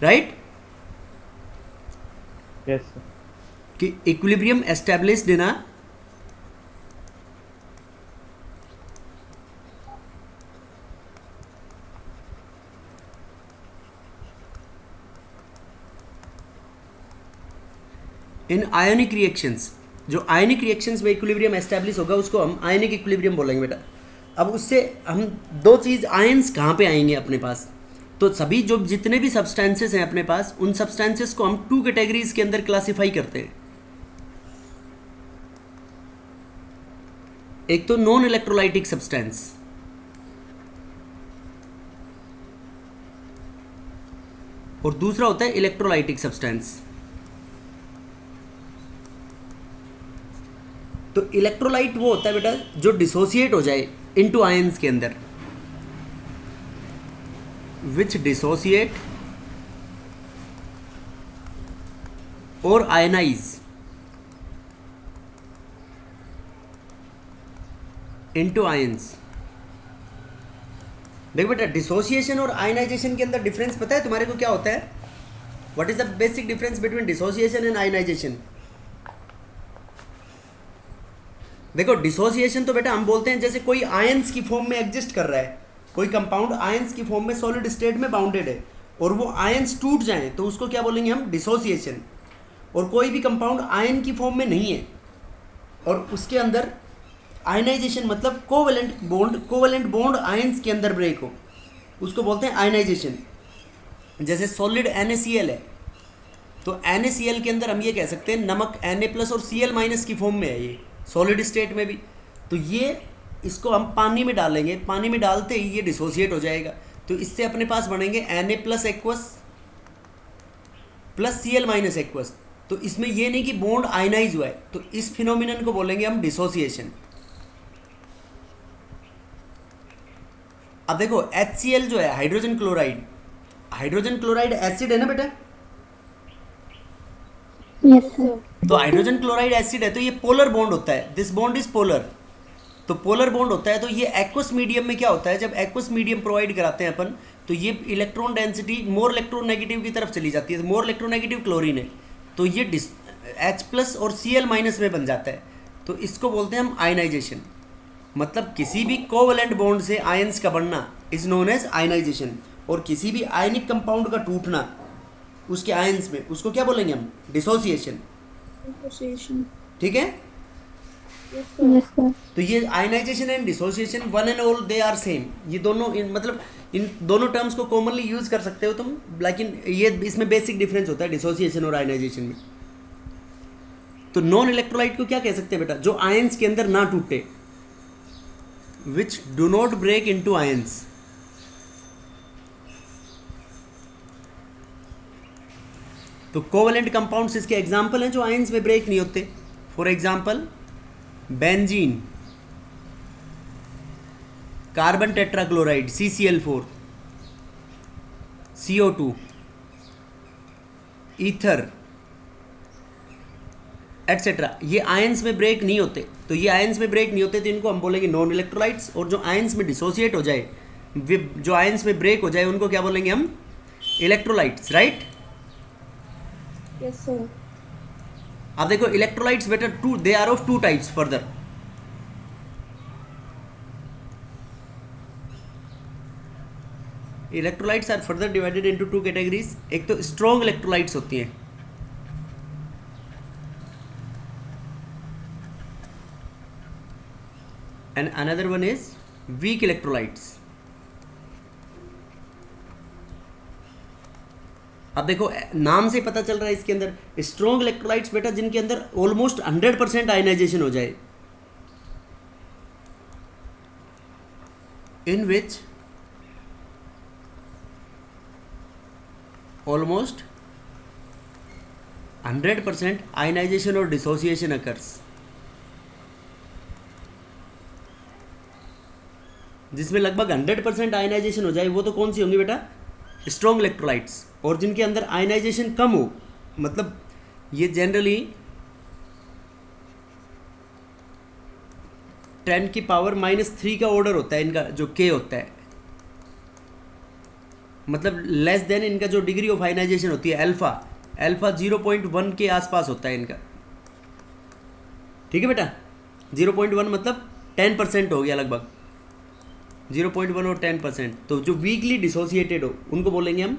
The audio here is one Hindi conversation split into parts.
राइट? Yes sir. कि equilibrium established in ionic reactions. जो आयनिक रिएक्शंस में इक्विलिब्रियम एस्टेब्लिश होगा उसको हम आयनिक इक्विलिब्रियम बोलेंगे बेटा। अब उससे हम दो चीज़, आयंस कहाँ पे आएंगे अपने पास? तो सभी जो जितने भी सब्सटेंसेस हैं अपने पास, उन सब्सटेंसेस को हम टू कैटेगरीज के अंदर क्लासिफाई करते हैं। एक तो नॉन इलेक्ट्रोलाइटिक सब्सटेंस, और दूसरा होता है इलेक्ट्रोलाइटिक सब्सटेंस। तो इलेक्ट्रोलाइट वो होता है बेटा जो डिसोसिएट हो जाए इनटू आयंस के अंदर, विच डिसोसिएट और आयनाइज इनटू आयंस। देखो बेटा, डिसोसिएशन और आयनाइजेशन के अंदर डिफरेंस पता है तुम्हारे को क्या होता है? What is the basic difference between dissociation and ionisation? देखो, डिसोसिएशन तो बेटा हम बोलते हैं जैसे कोई आयंस की फॉर्म में एग्जिस्ट कर रहा है, कोई कंपाउंड आयंस की फॉर्म में सॉलिड स्टेट में बाउंडेड है, और वो आयंस टूट जाएं तो उसको क्या बोलेंगे हम? डिसोसिएशन। और कोई भी कंपाउंड आयन की फॉर्म में नहीं है और उसके अंदर आयनाइजेशन, मतलब कोवेलेंट बॉन्ड आयंस के अंदर ब्रेक हो, उसको बोलते हैं आयनाइजेशन। जैसे सॉलिड NaCl है, तो NaCl के अंदर हम ये कह सकते हैं नमक Na प्लस और Cl माइनस की फॉर्म में है ये सॉलिड स्टेट में भी। तो ये इसको हम पानी में डालेंगे, पानी में डालते ही ये डिसोसिएट हो जाएगा, तो इससे अपने पास बनेंगे Na plus aqueous plus Cl minus aqueous. तो इसमें ये नहीं कि बॉन्ड आयनाइज हुआ है, तो इस फिनोमिनन को बोलेंगे हम डिसोसिएशन। अब देखो HCl जो है, हाइड्रोजन क्लोराइड एसिड है ना बेटा? Yes sir. तो हाइड्रोजन क्लोराइड एसिड है तो ये पोलर बॉन्ड होता है, दिस बॉन्ड इज पोलर। तो पोलर बॉन्ड होता है तो ये एक्वस मीडियम में क्या होता है, जब एक्वस मीडियम प्रोवाइड कराते हैं अपन, तो ये इलेक्ट्रॉन डेंसिटी मोर इलेक्ट्रोनेगेटिव की तरफ चली जाती है, मोर इलेक्ट्रोनेगेटिव क्लोरीन है, तो ये H प्लस और Cl माइनस में बन जाता है। तो इसको बोलते हैं हम आयनाइजेशन। मतलब किसी भी कोवलेंट बॉन्ड से आयंस का बनना इज नोन एज आयनाइजेशन, और किसी भी आयनिक कंपाउंड का टूटना उसके आयंस में, उसको क्या बोलेंगे हम? डिसोसिएशन। डिसोसिएशन। ठीक है? Yes sir. तो ये ionisation and dissociation one and all they are same. ये दोनों मतलब इन दोनों टर्म्स को कॉमनली यूज कर सकते हो तुम, लेकिन ये इसमें बेसिक डिफरेंस होता है डिसोसिएशन और आयनाइजेशन में। तो नॉन इलेक्ट्रोलाइट को क्या कह सकते हैं बेटा? जो आयंस के अंदर ना टूटे, which do not break into ions. तो कोवेलेंट कंपाउंड्स इसके एग्जाम्पल हैं जो आयंस में ब्रेक नहीं होते। For example benzene, carbon tetrachloride CCl4, CO2, ether et cetera, ये आयंस में ब्रेक नहीं होते। तो ये आयंस में ब्रेक नहीं होते तो इनको हम बोलेंगे नॉन इलेक्ट्रोलाइट्स। और जो आयंस में डिसोसिएट हो जाए, जो आयंस में ब्रेक हो जाए, उनको क्या बोलेंगे हम? इलेक्ट्रोलाइट्स। राइट? Yes sir. अब देखो electrolytes better to, they are of two types further. Electrolytes are further divided into two categories. एक तो स्ट्रॉन्ग इलेक्ट्रोलाइट्स होती हैं, and another one is weak electrolytes. अब देखो नाम से पता चल रहा है इसके अंदर स्ट्रॉन्ग इलेक्ट्रोलाइट्स बेटा जिनके अंदर ऑलमोस्ट 100% आयनाइजेशन हो जाए, इन विच ऑलमोस्ट 100% आयनाइजेशन और डिसोसिएशन अकर्स। जिसमें लगभग 100% आयनाइजेशन हो जाए, वो तो कौन सी होंगी बेटा? Strong electrolytes. और जिनके अंदर आयनाइजेशन कम हो, मतलब ये जनरली 10 की पावर -3 का ऑर्डर होता है इनका, जो K होता है। मतलब लेस देन इनका जो डिग्री ऑफ आयनाइजेशन होती है अल्फा, अल्फा 0.1 के आसपास होता है इनका। ठीक है बेटा, 0.1 मतलब 10% हो गया लगभग, 0.1 और 10%। तो जो वीकली डिसोसिएटेड हो उनको बोलेंगे हम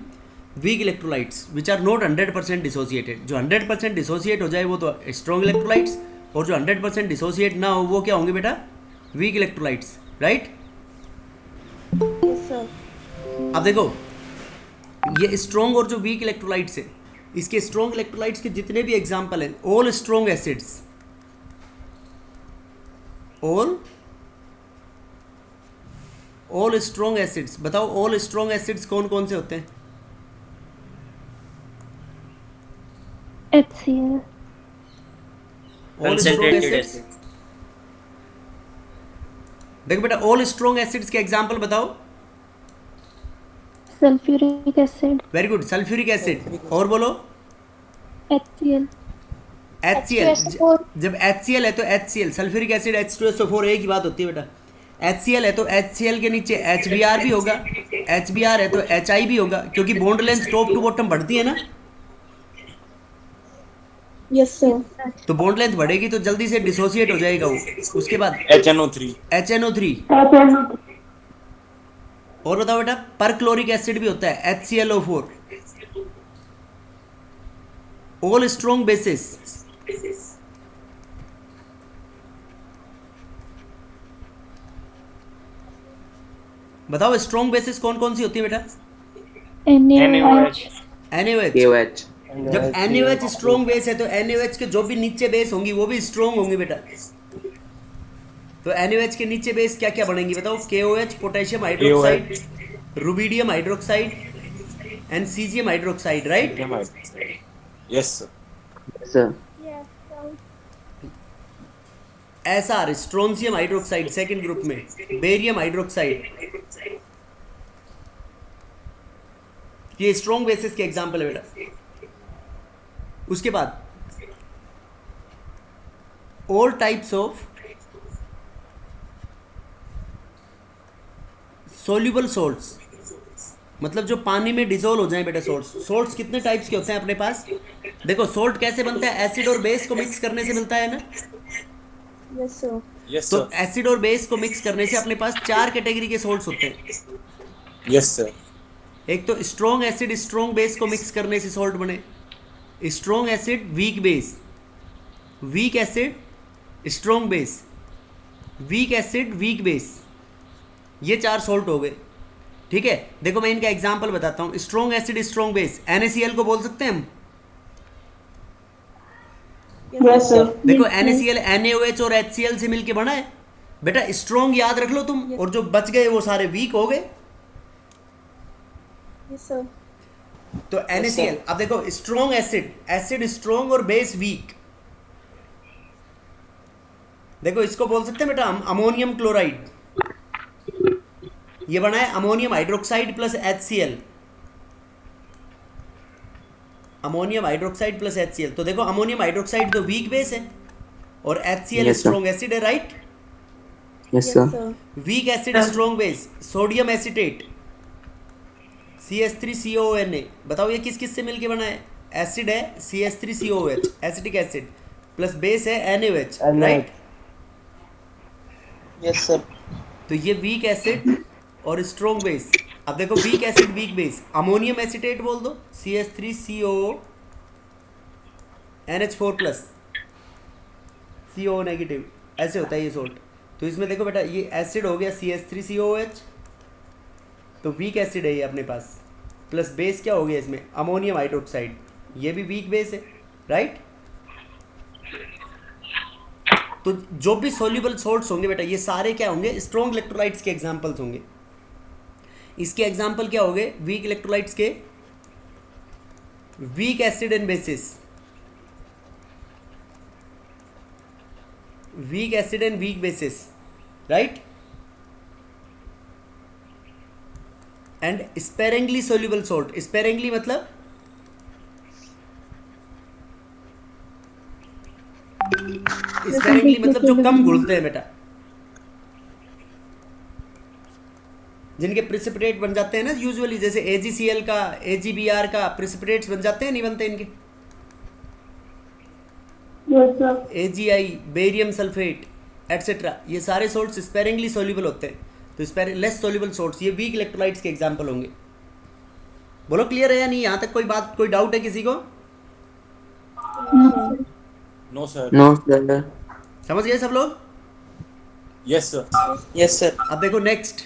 weak electrolytes which are not 100% dissociated. जो 100% डिसोसिएट हो जाए वो तो स्ट्रॉन्ग इलेक्ट्रोलाइट्स, और जो 100% डिसोसिएट ना हो वो क्या होंगे बेटा, weak electrolytes, right. Yes, sir. अब देखो ये स्ट्रॉन्ग और जो वीक इलेक्ट्रोलाइट्स है, इसके स्ट्रॉन्ग इलेक्ट्रोलाइट्स के जितने भी एग्जाम्पल हैं, all strong acids, all strong acids. बताओ ऑल स्ट्रॉन्ग एसिड्स कौन कौन से होते हैं? HCl, all strong concentrated acids, acid, देखो बेटा ऑल स्ट्रॉन्ग एसिड्स के एग्जाम्पल बताओ। sulfuric acid, very good, sulphuric acid. और बोलो HCl, HCl। H2SO4, जब HCl है तो HCl, सल्फ्यूरिक एसिड H2SO4 एक ही बात होती है बेटा। HCl है तो HCl के नीचे HBr भी होगा, HBr है तो HI भी होगा, क्योंकि bond length top to bottom बढ़ती है ना, Yes, sir. तो बॉन्ड लेंथ बढ़ेगी तो जल्दी से डिसोसिएट हो जाएगा वो। उसके बाद HNO3, HNO3। और बताओ बेटा पर क्लोरिक एसिड भी होता है HClO4। ऑल स्ट्रॉन्ग बेसिस, बताओ स्ट्रॉन्ग बेसिस कौन कौन सी होती है बेटा? NaOH, NaOH। KOH, जब NaOH स्ट्रॉन्ग बेस है तो NaOH के जो भी नीचे बेस होंगी वो भी स्ट्रॉन्ग होंगी बेटा। तो NaOH के नीचे बेस क्या क्या बनेंगी बताओ? KOH potassium hydroxide, rubidium hydroxide and caesium hydroxide, right. yes sir, sir, Yes, sir. SR strontium hydroxide second group में, बेरियम हाइड्रोक्साइड, ये स्ट्रॉन्ग बेसिस के एग्जांपल है बेटा। उसके बाद all types of soluble salts, मतलब जो पानी में डिजोल्व हो जाए बेटा सोल्ट्स। सोल्ट्स कितने टाइप्स के होते हैं अपने पास? देखो सोल्ट कैसे बनता है, एसिड और बेस को मिक्स करने से मिलता है ना। Yes, sir. yes तो sir, एसिड और बेस को मिक्स करने से अपने पास 4 कैटेगरी के सोल्ट्स होते हैं। yes sir, एक तो स्ट्रॉन्ग एसिड स्ट्रॉन्ग बेस को मिक्स करने से सॉल्ट बने, strong acid weak base, week acid strong base, weak acid weak base, ये 4 सॉल्ट हो गए। ठीक है, देखो मैं इनका एग्जांपल बताता हूँ। Strong acid strong base, NaCl को बोल सकते हैं हम। Yes, sir. देखो NaCl NaOH और HCl से मिलके बना है बेटा। स्ट्रॉन्ग याद रख लो तुम, और जो बच गए वो सारे वीक हो गए। Yes, sir. तो NaCl, अब देखो स्ट्रॉन्ग एसिड, एसिड स्ट्रॉन्ग और बेस वीक, देखो इसको बोल सकते हैं बेटा हम अमोनियम क्लोराइड। ये बना है ammonium hydroxide plus HCl, ammonium hydroxide plus HCl। तो देखो अमोनियम हाइड्रोक्साइड तो वीक बेस है और HCl Yes, sir. Strong acid है, right. yes Yes, sir, sir. Weak acid strong base, sodium acetate CH3COONA। बताओ ये किस किस से मिलके बना है? एसिड है CH3COOH acetic acid, plus base है NaOH, राइट। Yes, sir. तो ये वीक एसिड और स्ट्रॉन्ग बेस। अब देखो weak acid weak base, ammonium acetate बोल दो CH3CO NH4 plus CO negative, ऐसे होता है ये सोल्ट। तो इसमें देखो बेटा ये एसिड हो गया CH3COOH, तो वीक एसिड है ये अपने पास, प्लस बेस क्या हो गया इसमें अमोनियम हाइड्रोक्साइड, ये भी वीक बेस है, राइट। तो जो भी सोल्यूबल सोल्ट्स होंगे बेटा ये सारे क्या होंगे? स्ट्रॉन्ग इलेक्ट्रोलाइट्स के एग्जांपल्स होंगे। इसके एग्जांपल क्या हो गए वीक इलेक्ट्रोलाइट्स के? Weak acid and bases, weak acid and weak bases, right. And sparingly soluble salt, sparingly मतलब स्पेरिंगली मतलब जो कम घुलते हैं बेटा। जिनके प्रिसिपिटेट बन जाते हैं ना यूजुअली, जैसे AgCl का, AgBr का प्रिसिपिटेट्स बन जाते हैं, नहीं बनते इनके? Yes, sir. AgI, barium sulphate etcetera, ये सारे सोल्ट्स स्पेरिंगली सोल्यूबल होते हैं। तो लेस सोल्यूबल सोल्ट्स, ये वीक इलेक्ट्रोलाइट्स के एग्जाम्पल होंगे। बोलो क्लियर है या नहीं? यहाँ तक कोई बात, कोई डाउट है किसी को? No, sir. No, sir. No, sir. समझ गए सब लोग? Yes, sir. Yes, sir. अब देखो नेक्स्ट,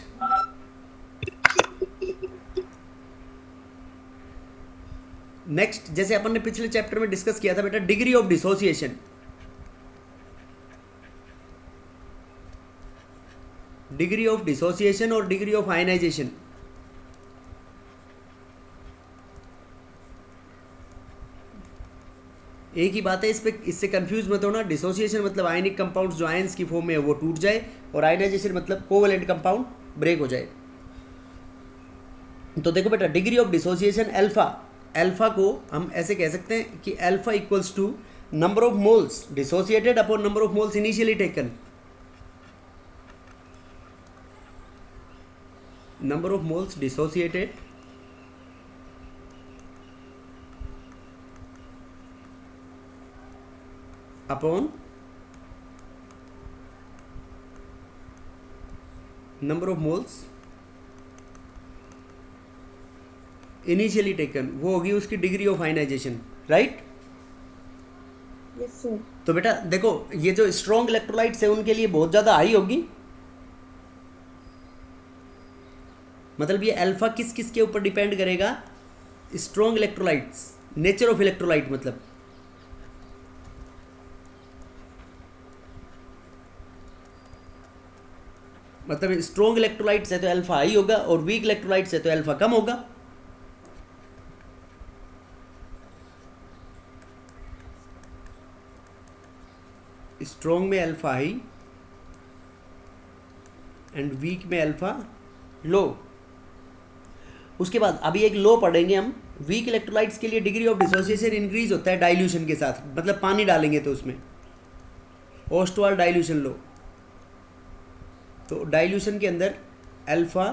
जैसे अपन ने पिछले चैप्टर में डिस्कस किया था बेटा, degree of dissociation. Degree of dissociation और डिग्री ऑफ आयनाइजेशन। एक ही बात है, इस पे इससे कंफ्यूज मत होना। डिसोसिएशन मतलब आयनिक कंपाउंड्स जो आयंस की फॉर्म में है वो टूट जाए, और आयनाइजेशन मतलब कोवेलेंट कंपाउंड ब्रेक हो जाए। तो देखो बेटा, degree of dissociation alpha, alpha को हम ऐसे कह सकते हैं कि alpha equals to number of moles dissociated upon number of moles initially taken. Number of moles dissociated upon number of moles initially taken, वो होगी उसकी degree of ionisation, right? Yes, sir. तो बेटा देखो, ये जो स्ट्रॉन्ग इलेक्ट्रोलाइट्स है उनके लिए बहुत ज़्यादा हाई होगी। मतलब ये अल्फा किस किस के ऊपर डिपेंड करेगा? Strong electrolytes, nature of electrolyte मतलब स्ट्रॉन्ग इलेक्ट्रोलाइट्स है तो अल्फा हाई होगा, और वीक इलेक्ट्रोलाइट्स है तो अल्फा कम होगा। स्ट्रॉन्ग में अल्फा हाई एंड वीक में अल्फा लो। उसके बाद अभी एक लो पढ़ेंगे हम। वीक इलेक्ट्रोलाइट्स के लिए डिग्री ऑफ डिसोसिएशन इंक्रीज होता है डाइल्यूशन के साथ, मतलब पानी डालेंगे तो उसमें ओस्टवाल डाइल्यूशन लो। तो डाइल्यूशन के अंदर alpha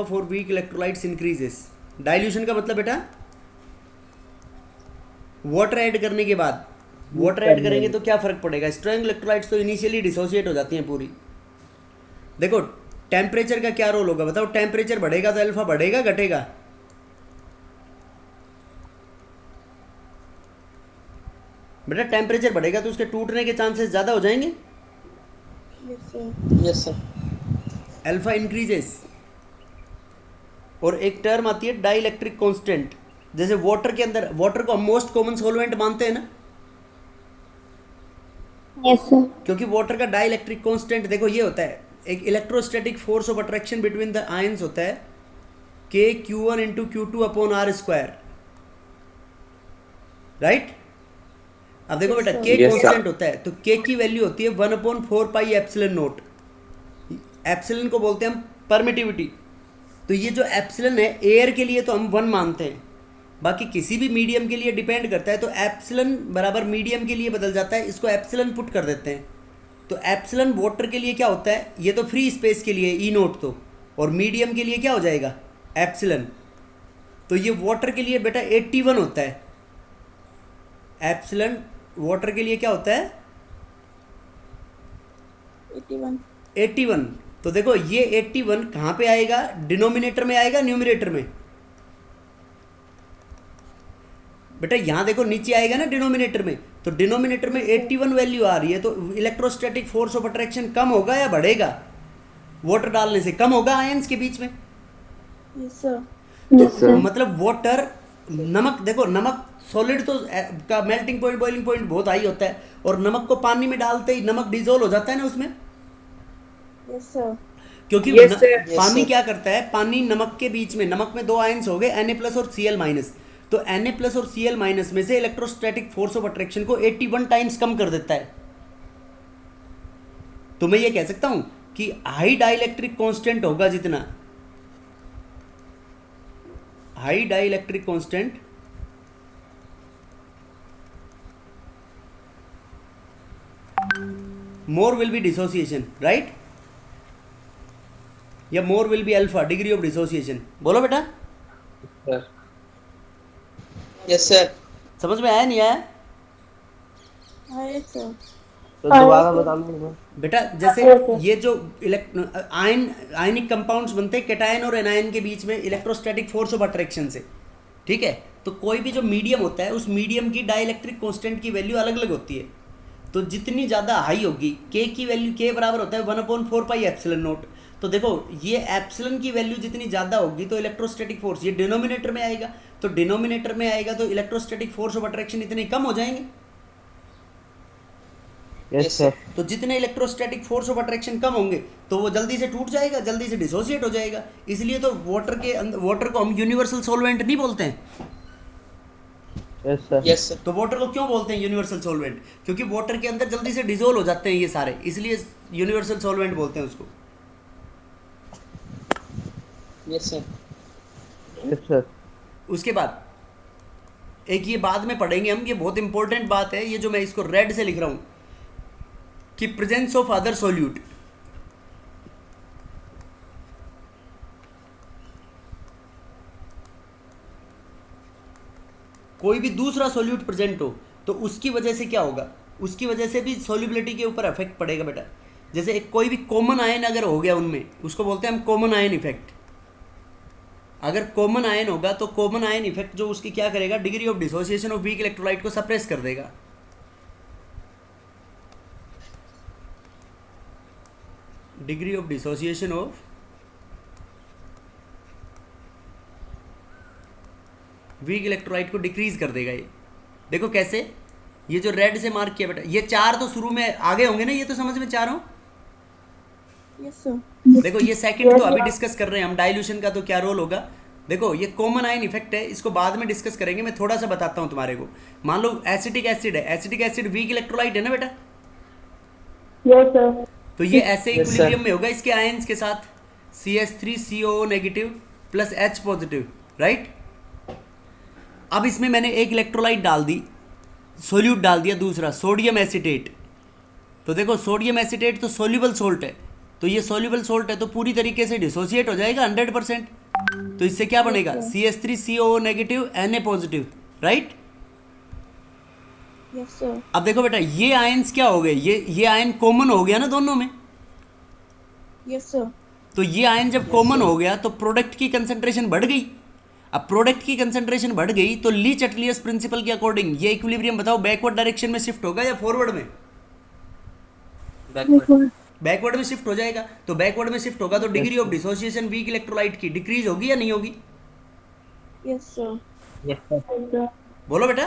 for weak electrolytes increases. Dilution का मतलब बेटा वाटर ऐड करने के बाद, वाटर ऐड करेंगे तो क्या फर्क पड़ेगा? स्ट्रॉन्ग इलेक्ट्रोलाइट्स तो इनिशियली डिसोसिएट हो जाती हैं पूरी। देखो टेम्परेचर का क्या रोल होगा बताओ? टेम्परेचर बढ़ेगा तो अल्फा बढ़ेगा घटेगा? बेटा टेम्परेचर बढ़ेगा तो उसके टूटने के चांसेस ज़्यादा हो जाएंगे। Yes, sir. Yes, sir. Alpha increases. और एक टर्म आती है डाई इलेक्ट्रिक कॉन्स्टेंट। जैसे वाटर के अंदर, वाटर को हम मोस्ट कॉमन सॉल्वेंट मानते हैं ना, Yes, sir. क्योंकि वाटर का डाई इलेक्ट्रिक कॉन्स्टेंट देखो ये होता है, एक electrostatic force of attraction between the ions होता है KQ1 into Q2 upon R square, right? अब देखो बेटा K Yes, कॉन्स्टेंट sir. होता है तो K की वैल्यू होती है 1/4 पाई एप्सिलन नोट। एप्सिलन को बोलते हैं हम परमिटिविटी। तो ये जो एप्सिलन है एयर के लिए तो हम 1 मानते हैं, बाकी किसी भी मीडियम के लिए डिपेंड करता है तो एप्सिलन बराबर मीडियम के लिए बदल जाता है, इसको एप्सिलन पुट कर देते हैं। तो एप्सिलन वाटर के लिए क्या होता है? ये तो फ्री स्पेस के लिए ई नोट तो, और मीडियम के लिए क्या हो जाएगा? एप्सिलन। तो ये वाटर के लिए बेटा 81 होता है। एप्सिलन वाटर के लिए क्या होता है? 81. 81। तो देखो ये 81 कहाँ पे आएगा? डिनोमिनेटर में आएगा, न्यूमरेटर में? बेटा यहाँ देखो नीचे आएगा ना डिनोमिनेटर में, तो डिनोमिनेटर में 81 वैल्यू आ रही है, तो इलेक्ट्रोस्टैटिक फोर्स ऑफ अट्रैक्शन कम होगा या बढ़ेगा? वाटर डालने से कम होगा आयंस के बीच में। Yes, sir. Yes, sir. मतलब वाटर, नमक देखो, नमक सॉलिड तो का मेल्टिंग पॉइंट, बॉइलिंग पॉइंट बहुत हाई होता है, और नमक को पानी में डालते ही नमक डिजोल्व हो जाता है ना उसमें, Yes, sir. क्योंकि Yes, sir. Yes, पानी sir. क्या करता है? पानी नमक के बीच में, नमक में 2 आयंस हो गए Na+ और Cl-, तो Na+ और Cl- में से इलेक्ट्रोस्टैटिक फोर्स ऑफ अट्रैक्शन को 81 टाइम्स कम कर देता है। तो मैं ये कह सकता हूं कि हाई डाइलेक्ट्रिक कांस्टेंट होगा, जितना high dielectric constant more will be dissociation, right? या more will be alpha, degree of dissociation. बोलो बेटा, सर। Yes sir. समझ में आया नहीं आया? Yes, sir. तो दोबारा बता दो। बेटा जैसे ये जो आयनिक कंपाउंड्स बनते हैं कैटायन और एनायन के बीच में इलेक्ट्रोस्टैटिक फोर्स ऑफ अट्रैक्शन से, ठीक है? तो कोई भी जो मीडियम होता है उस मीडियम की डाइलेक्ट्रिक कांस्टेंट की वैल्यू अलग अलग होती है। तो जितनी ज़्यादा हाई होगी के की वैल्यू, के बराबर होता है 1/4 पाई एप्सिलॉन नॉट। तो देखो ये एप्सिलॉन की वैल्यू जितनी ज़्यादा होगी तो इलेक्ट्रोस्टैटिक फोर्स ये डिनोमिनेटर में आएगा, तो डिनोमिनेटर में आएगा तो इलेक्ट्रोस्टैटिक फोर्स ऑफ अट्रैक्शन इतने कम हो जाएंगे। Yes sir. तो जितने इलेक्ट्रोस्टैटिक फोर्स ऑफ अट्रैक्शन कम होंगे तो वो जल्दी से टूट जाएगा, जल्दी से डिसोसिएट हो जाएगा। इसलिए तो वाटर के अंदर, वाटर को हम यूनिवर्सल सॉल्वेंट नहीं बोलते हैं। Yes sir. Yes, sir. तो वाटर को क्यों बोलते हैं यूनिवर्सल सॉल्वेंट? क्योंकि वाटर के अंदर जल्दी से डिसोल्व हो जाते हैं ये सारे, इसलिए यूनिवर्सल सॉल्वेंट बोलते हैं उसको। Yes, sir. Yes sir. उसके बाद एक ये बाद में पढ़ेंगे हम, ये बहुत इंपॉर्टेंट बात है, ये जो मैं इसको रेड से लिख रहा हूँ कि प्रेजेंस ऑफ अदर सोल्यूट। कोई भी दूसरा सोल्यूट प्रेजेंट हो तो उसकी वजह से क्या होगा, उसकी वजह से भी सोल्यूबिलिटी के ऊपर इफेक्ट पड़ेगा बेटा। जैसे एक कोई भी कॉमन आयन अगर हो गया उनमें, उसको बोलते हैं हम कॉमन आयन इफेक्ट। अगर कॉमन आयन होगा तो कॉमन आयन इफेक्ट जो उसकी क्या करेगा, degree of dissociation of weak electrolyte को सप्रेस कर देगा। Degree of dissociation of weak electrolyte को डिक्रीज कर देगा ये। देखो कैसे, ये जो रेड से मार्क किया बेटा, ये चार तो शुरू में आगे होंगे ना, ये तो समझ में चार हो। Yes, sir. देखो ये सेकंड तो अभी डिस्कस कर रहे हैं हम, डाइल्यूशन का तो क्या रोल होगा। देखो ये कॉमन आयन इफेक्ट है, इसको बाद में डिस्कस करेंगे, मैं थोड़ा सा बताता हूँ तुम्हारे को। मान लो एसिटिक एसिड है, एसिटिक एसिड वीक इलेक्ट्रोलाइट है ना बेटा, Yes, sir. तो ये ऐसे Yes, इक्विलिब्रियम में होगा इसके आयंस के साथ, CH3CO negative plus H positive, right? अब इसमें मैंने एक इलेक्ट्रोलाइट डाल दी, सोल्यूट डाल दिया दूसरा, सोडियम एसिटेट। तो देखो सोडियम एसिटेट तो सोल्यूबल सोल्ट है, तो ये सोल्यूबल सोल्ट है तो पूरी तरीके से डिसोसिएट हो जाएगा 100%। तो इससे क्या बनेगा, CH3CO negative Na positive, right? Yes, sir. अब देखो बेटा ये आयंस क्या हो गए, ये आयन कॉमन हो गया ना दोनों में। Yes, sir. तो ये आयन जब कॉमन हो गया तो प्रोडक्ट की कंसंट्रेशन बढ़ गई। अब प्रोडक्ट की कंसंट्रेशन बढ़ गई तो ली चटलियस प्रिंसिपल के अकॉर्डिंग ये इक्विलिब्रियम बताओ बैकवर्ड डायरेक्शन में शिफ्ट होगा या फॉरवर्ड में? बैकवर्ड। बैकवर्ड में शिफ्ट हो जाएगा। तो बैकवर्ड में शिफ्ट होगा तो degree of dissociation weak electrolyte की डिक्रीज होगी या नहीं होगी? Yes, sir. Yes sir. बोलो बेटा,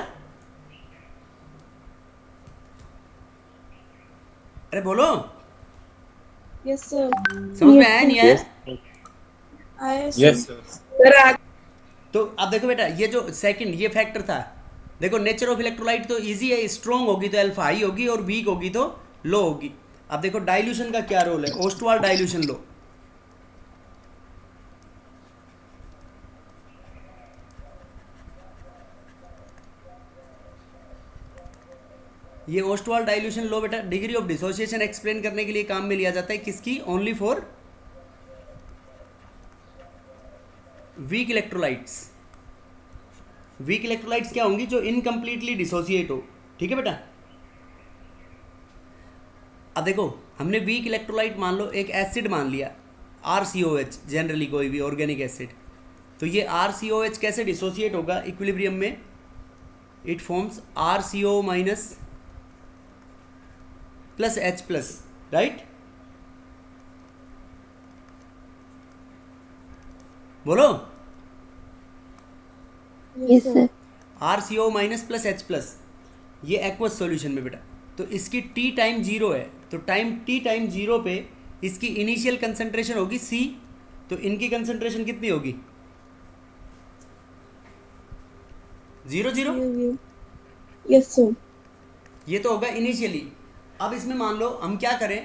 अरे बोलो, Yes, sir. समझ में आया नहीं आया? Yes, sir. तो अब देखो बेटा ये जो सेकंड ये फैक्टर था, देखो नेचर ऑफ इलेक्ट्रोलाइट तो इजी है, स्ट्रॉन्ग होगी तो अल्फा हाई होगी और वीक होगी तो लो होगी। अब देखो डाइल्यूशन का क्या रोल है, ओस्टवाल डाइल्यूशन लो। ये ओस्टवाल डाइल्यूशन लो बेटा डिग्री ऑफ डिसोसिएशन एक्सप्लेन करने के लिए काम में लिया जाता है, किसकी? Only for weak electrolytes. Weak electrolytes क्या होंगी? जो इनकम्प्लीटली डिसोसिएट हो, ठीक है बेटा। अब देखो हमने वीक इलेक्ट्रोलाइट मान लो एक एसिड मान लिया RCOH, जनरली कोई भी ऑर्गेनिक एसिड, तो ये RCOH कैसे डिसोसिएट होगा इक्विलिब्रियम में? It forms RCO minus plus H plus, right? बोलो, Yes, sir. RCO minus plus H plus, ये एक्वस सॉल्यूशन में बेटा। तो इसकी T टाइम 0 है, तो टाइम T टाइम 0 पे इसकी इनिशियल कंसंट्रेशन होगी C, तो इनकी कंसंट्रेशन कितनी होगी? 0 0। Yes, sir. ये तो होगा इनिशियली। अब इसमें मान लो हम क्या करें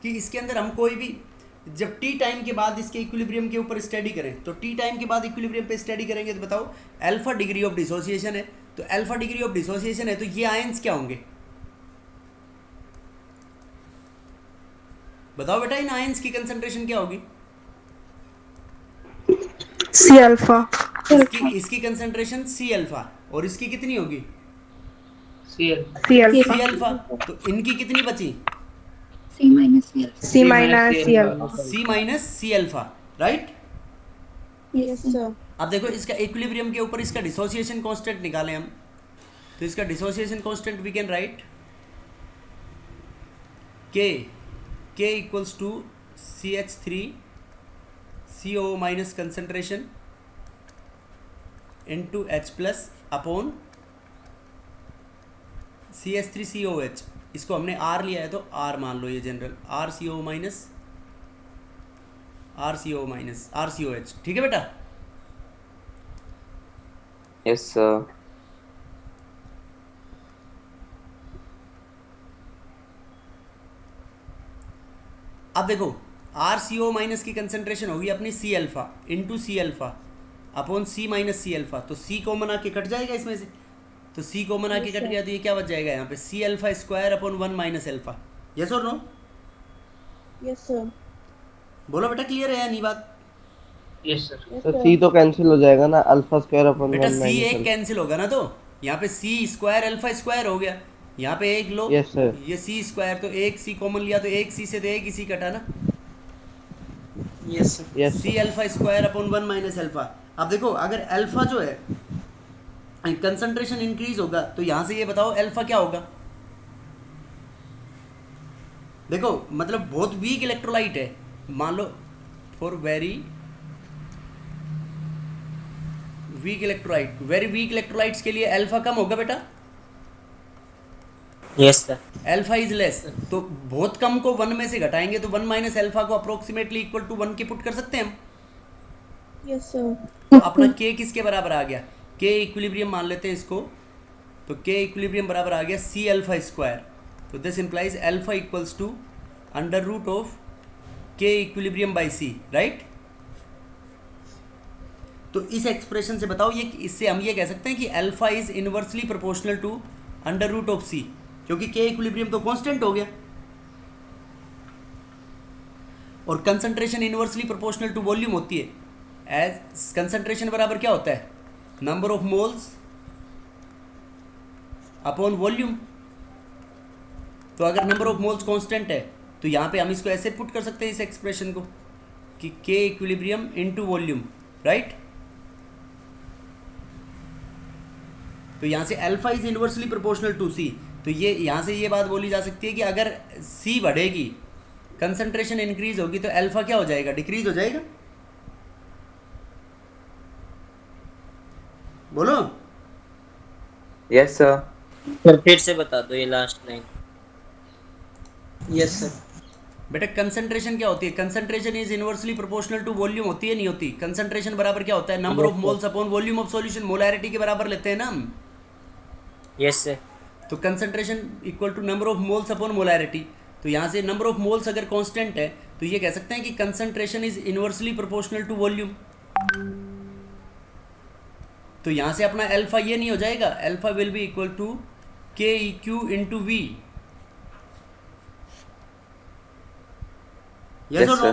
कि इसके अंदर हम कोई भी जब टी टाइम के बाद इसके इक्विलिब्रियम के ऊपर स्टडी करें, तो टी टाइम के बाद इक्विलिब्रियम पे स्टडी करेंगे तो बताओ अल्फा डिग्री ऑफ डिसोसिएशन है, तो अल्फा डिग्री ऑफ डिसोसिएशन है तो ये आयंस क्या होंगे? बताओ बेटा इन आयंस की कंसंट्रेशन क्या होगी? C alpha. इसकी कंसंट्रेशन सी अल्फा, और इसकी कितनी होगी? CL. C alpha. C alpha. तो इनकी कितनी बची? C minus C alpha. C minus C alpha. C minus C alpha, right? Yes, sir. अब देखो इसका इक्विलिब्रियम के ऊपर इसका डिसोसिएशन कांस्टेंट निकालें हम, तो इसका dissociation constant we can write K equals to CH3CO minus concentration into H plus upon CH3COH। इसको हमने R लिया है तो R मान लो, ये जनरल RCO माइनस RCOH, ठीक है बेटा? Yes, sir. अब देखो RCO माइनस की कंसंट्रेशन होगी अपनी C alpha into C alpha upon C minus C alpha, तो C कॉमन आके कट जाएगा इसमें से, तो C कॉमन आके कट गया तो ये क्या बच जाएगा यहाँ पे C alpha square upon 1 minus alpha. Yes और नो? Yes, sir. बोलो बेटा, क्लियर है या नहीं बात? Yes, sir. Yes, तो sir. C तो कैंसिल हो जाएगा ना, अल्फा स्क्वायर अपन बेटा 1 C एक माइनस। कैंसिल होगा ना, तो यहाँ पे C स्क्वायर अल्फा स्क्वायर हो गया, यहाँ पे एक लो Yes, sir. ये C स्क्वायर, तो एक C कॉमन लिया तो एक C से तो एक ही C कटा ना, Yes, C alpha square upon 1 minus alpha. अब देखो अगर अल्फा जो है कंसंट्रेशन इंक्रीज होगा तो यहाँ से ये बताओ अल्फा क्या होगा? देखो मतलब बहुत वीक इलेक्ट्रोलाइट है, मान लो फॉर वेरी वीक इलेक्ट्रोलाइट्स के लिए अल्फा कम होगा बेटा। Yes sir. Alpha is less, तो बहुत कम को 1 में से घटाएंगे तो 1 माइनस अल्फा को अप्रोक्सीमेटली इक्वल टू 1 के पुट कर सकते हैं हम। Yes, sir. तो अपना के किसके बराबर आ गया? के इक्विलिब्रियम मान लेते हैं इसको, तो के इक्विलिब्रियम बराबर आ गया सी अल्फा स्क्वायर, तो this implies alpha equals to under root of K equilibrium by C, right? तो इस एक्सप्रेशन से बताओ, ये इससे हम ये कह सकते हैं कि alpha is inversely proportional to under root of C, क्योंकि के इक्विलिब्रियम तो कांस्टेंट हो गया और concentration inversely proportional to volume होती है। एज कंसंट्रेशन बराबर क्या होता है? Number of moles upon volume. तो अगर नंबर ऑफ मोल्स कांस्टेंट है तो यहाँ पे हम इसको ऐसे पुट कर सकते हैं इस एक्सप्रेशन को कि के इक्विलिब्रियम इनटू वॉल्यूम, राइट? तो यहाँ से alpha is inversely proportional to C, तो ये यहाँ से ये बात बोली जा सकती है कि अगर सी बढ़ेगी, कंसंट्रेशन इंक्रीज होगी, तो अल्फा क्या हो जाएगा? डिक्रीज हो जाएगा। बोलो। Yes, sir. सर फिर से बता दो ये लास्ट लाइन। Yes sir. बेटा कंसंट्रेशन क्या होती है? Concentration is inversely proportional to volume होती है, नहीं होती? कंसंट्रेशन बराबर क्या होता है? Number of moles upon volume of solution, molarity के बराबर लेते हैं ना हम। Yes sir. तो concentration equal to number of moles upon molarity, तो यहाँ से नंबर ऑफ मोल्स अगर कांस्टेंट है तो ये कह सकते हैं कि concentration is inversely proportional to volume. तो यहाँ से अपना अल्फा ये नहीं हो जाएगा? Alpha will be equal to K E Q into V. Yes और नो?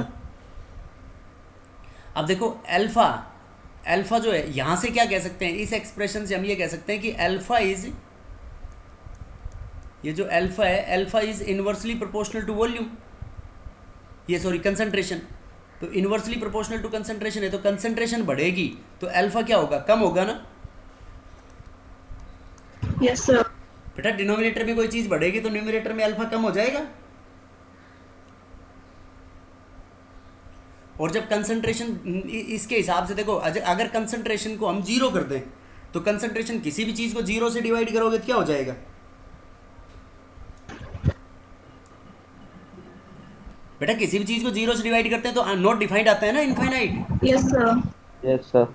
अब देखो अल्फा जो है यहां से क्या कह सकते हैं? इस एक्सप्रेशन से हम ये कह सकते हैं कि अल्फा इज, ये जो अल्फा है, alpha is inversely proportional to volume, ये सॉरी कंसंट्रेशन। तो इनवर्सली प्रोपोर्शनल टू कंसंट्रेशन है, तो कंसंट्रेशन बढ़ेगी तो अल्फा क्या होगा? कम होगा ना Yes, sir. बेटा? डिनोमिनेटर में कोई चीज बढ़ेगी तो न्यूमरेटर में अल्फा कम हो जाएगा। और जब कंसंट्रेशन इसके हिसाब से देखो, अगर कंसंट्रेशन को हम 0 कर दें तो कंसंट्रेशन किसी भी चीज को 0 से डिवाइड करोगे तो क्या हो जाएगा? बेटा किसी भी चीज को 0 से डिवाइड करते हैं तो नॉट डिफाइंड आता है ना, infinite. Yes, sir. Yes, sir.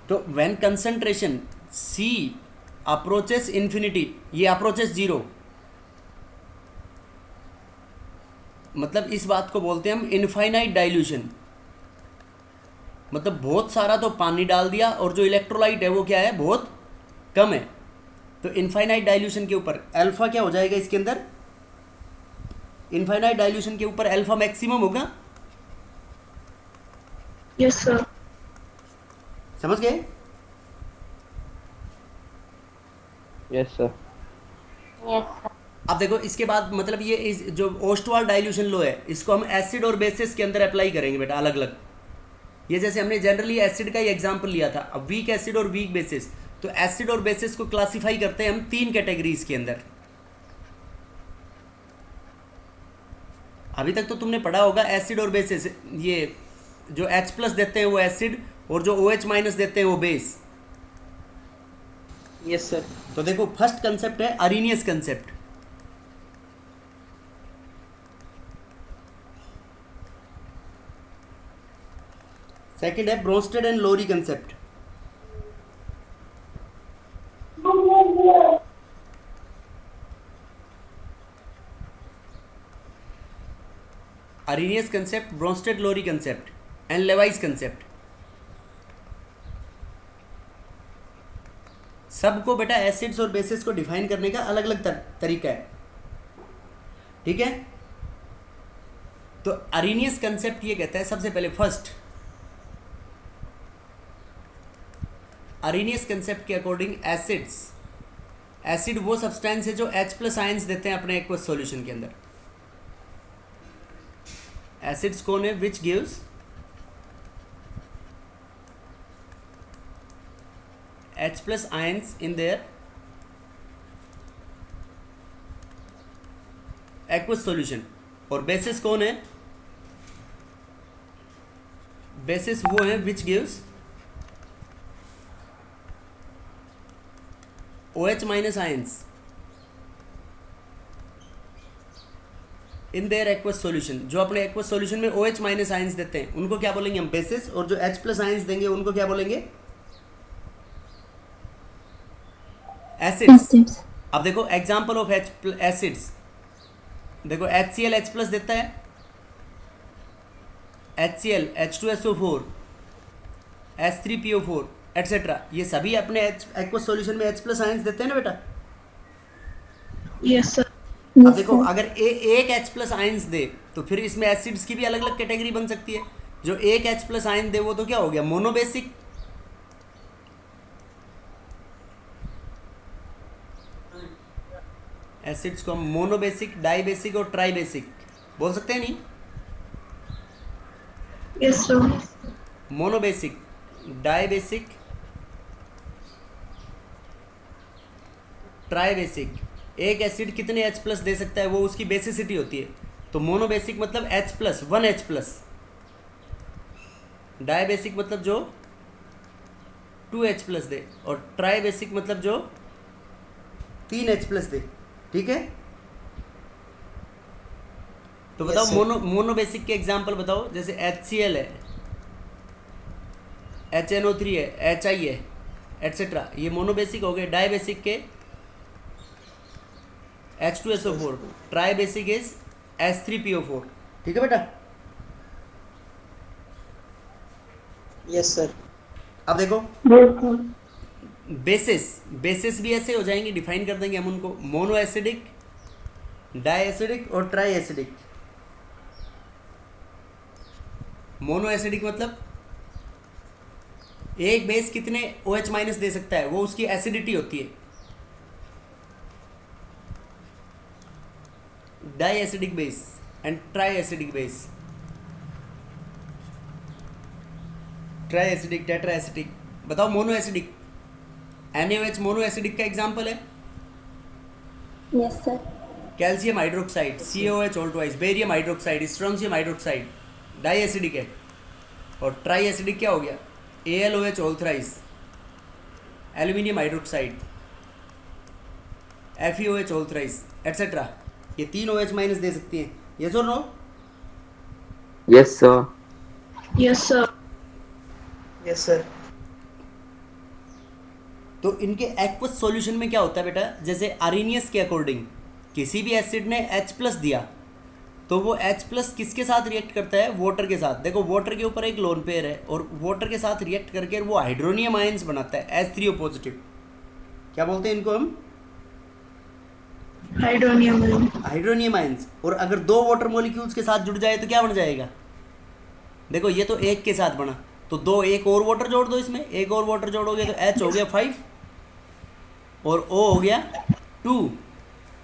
तो when concentration C approaches infinity, ये अप्रोचेस 0, मतलब इस बात को बोलते हैं हम इनफाइनाइट डाइल्यूशन। मतलब बहुत सारा तो पानी डाल दिया और जो इलेक्ट्रोलाइट है वो क्या है? बहुत कम है। तो इनफाइनाइट डाइल्यूशन के ऊपर अल्फा क्या हो जाएगा? इसके अंदर इनफाइनाइट डाइल्यूशन के ऊपर अल्फा मैक्सिमम होगा, Yes, sir. समझ गए? Yes sir. अब देखो इसके बाद मतलब ये जो ओस्टवाल डाइल्यूशन लो है इसको हम एसिड और बेसिस के अंदर अप्लाई करेंगे बेटा अलग अलग। ये जैसे हमने जनरली एसिड का ही एग्जांपल लिया था, अब वीक एसिड और वीक बेसिस, तो एसिड और बेसिस को क्लासिफाई करते हैं हम 3 कैटेगरीज के अंदर। अभी तक तो तुमने पढ़ा होगा एसिड और बेसिस, ये जो H+ देते हैं वो एसिड और जो OH- देते हैं वो बेस। Yes sir. तो देखो फर्स्ट कंसेप्ट है अरीनियस कंसेप्ट। सेकंड है Bronsted and Lowry concept. Arrhenius concept, Bronsted Lowry concept and Lewis concept. सबको बेटा एसिड्स और बेसिस को डिफाइन करने का अलग अलग तरीका है, ठीक है। तो अरीनियस कंसेप्ट ये कहता है सबसे पहले फर्स्ट, अरीनियस कंसेप्ट के अकॉर्डिंग एसिड्स, एसिड वो सब्सटेंस है जो H+ आयंस देते हैं अपने एक्वस सॉल्यूशन के अंदर। एसिड्स कौन है? Which gives H+ ions in their aqueous solution. और बेसिस कौन है? बेसिस वो है which gives OH- ions in their aqueous solution. जो अपने एक्वस सॉल्यूशन में OH- आयंस देते हैं उनको क्या बोलेंगे हम? बेसिस। और जो H+ आयंस देंगे उनको क्या बोलेंगे? एसिड्स। Acids. अब देखो एग्जांपल ऑफ एसिड्स, देखो HCl H+ देता है, HCl H2SO4 H3PO4 एटसेट्रा, ये सभी अपने एक्वस सॉल्यूशन में H+ आयंस देते हैं ना बेटा। Yes, sir. अब Yes, देखो sir. अगर एक H+ आयंस दे तो फिर इसमें एसिड्स की भी अलग अलग कैटेगरी बन सकती है। जो एक H+ आयन दे वो तो क्या हो गया? मोनोबेसिक। एसिड्स को हम मोनोबेसिक, डाइबेसिक और ट्राइबेसिक बोल सकते हैं नहीं? Yes, sir. Monobasic, dibasic, tribasic. एक एसिड कितने H+ दे सकता है वो उसकी बेसिसिटी होती है। तो मोनोबेसिक मतलब H+, 1 H+, डाइबेसिक मतलब जो 2 H+ दे, और ट्राइबेसिक मतलब जो 3 H+ दे, ठीक है। तो बताओ मोनोबेसिक के एग्जांपल बताओ। जैसे HCl है, HNO3 है, HI है, एटसेट्रा, ये मोनोबेसिक हो गए। डाइबेसिक के H2SO4, ट्राइबेसिक इज H3PO4, ठीक है बेटा। Yes sir. अब देखो Yes, sir. बेसिस, बेसिस भी ऐसे हो जाएंगे, डिफाइन कर देंगे हम उनको, मोनो एसिडिक, डाई एसिडिक और ट्राई एसिडिक। मोनो एसिडिक मतलब एक बेस कितने OH- दे सकता है वो उसकी एसिडिटी होती है। Di acidic base and tri acidic base, tri acidic, tetra acidic. बताओ mono acidic, NaOH mono acidic का एग्जांपल है। Yes, sir. Calcium hydroxide, CaOH all twice, barium hydroxide, strontium hydroxide, di acidic है। और ट्राई एसिडिक क्या हो गया? AlOH all thrice, aluminium hydroxide, FeOH all thrice, etcetera. ये 3 OH- दे सकती हैं। यस और no? Yes, sir. Yes, sir. Yes sir. तो इनके एक्वस सॉल्यूशन में क्या होता है बेटा? जैसे अरीनियस के अकॉर्डिंग किसी भी एसिड ने H+ दिया तो वो H+ किसके साथ रिएक्ट करता है? वाटर के साथ। देखो वाटर के ऊपर एक लोन पेयर है और वाटर के साथ रिएक्ट करके वो हाइड्रोनियम आयंस बनाता है, H3O पॉजिटिव। क्या बोलते हैं इनको हम? Hydronium ion. Hydronium ions. और अगर दो वाटर मॉलिक्यूल्स के साथ जुड़ जाए तो क्या बन जाएगा? देखो ये तो एक के साथ बना, तो दो एक और वाटर जोड़ दो इसमें, एक और वाटर जोड़ोगे तो H हो गया 5 और O हो गया 2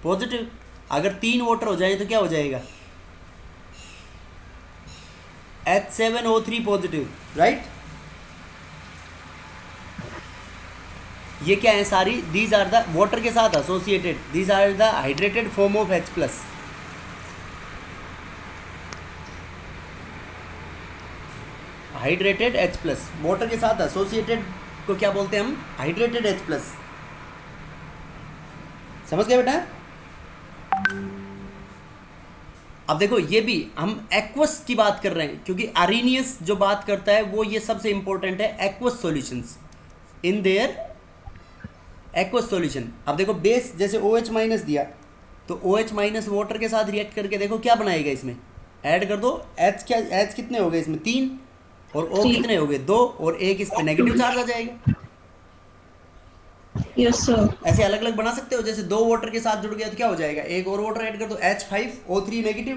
पॉजिटिव। अगर 3 वाटर हो जाए तो क्या हो जाएगा? H7O3 positive, right. ये क्या है सारी? दीज आर द वाटर के साथ associated, these are the hydrated form of H plus. Hydrated H plus water के साथ एसोसिएटेड को क्या बोलते हैं हम? Hydrated H plus. समझ गए बेटा? अब देखो ये भी हम एक्वस की बात कर रहे हैं, क्योंकि आरिनियस जो बात करता है वो ये सबसे इंपॉर्टेंट है, aqueous solutions in their aqueous solution. अब देखो बेस जैसे OH माइनस दिया, तो OH माइनस वाटर के साथ रिएक्ट करके देखो क्या बनाएगा, इसमें ऐड कर दो। H क्या, H कितने हो गए इसमें? 3 और O कितने हो गए? 2 और एक इस पे नेगेटिव चार्ज आ जाएगा। Yes, sir. ऐसे अलग अलग बना सकते हो, जैसे 2 वाटर के साथ जुड़ गया तो क्या हो जाएगा? एक और वाटर ऐड कर दो, H5O3 नेगेटिव।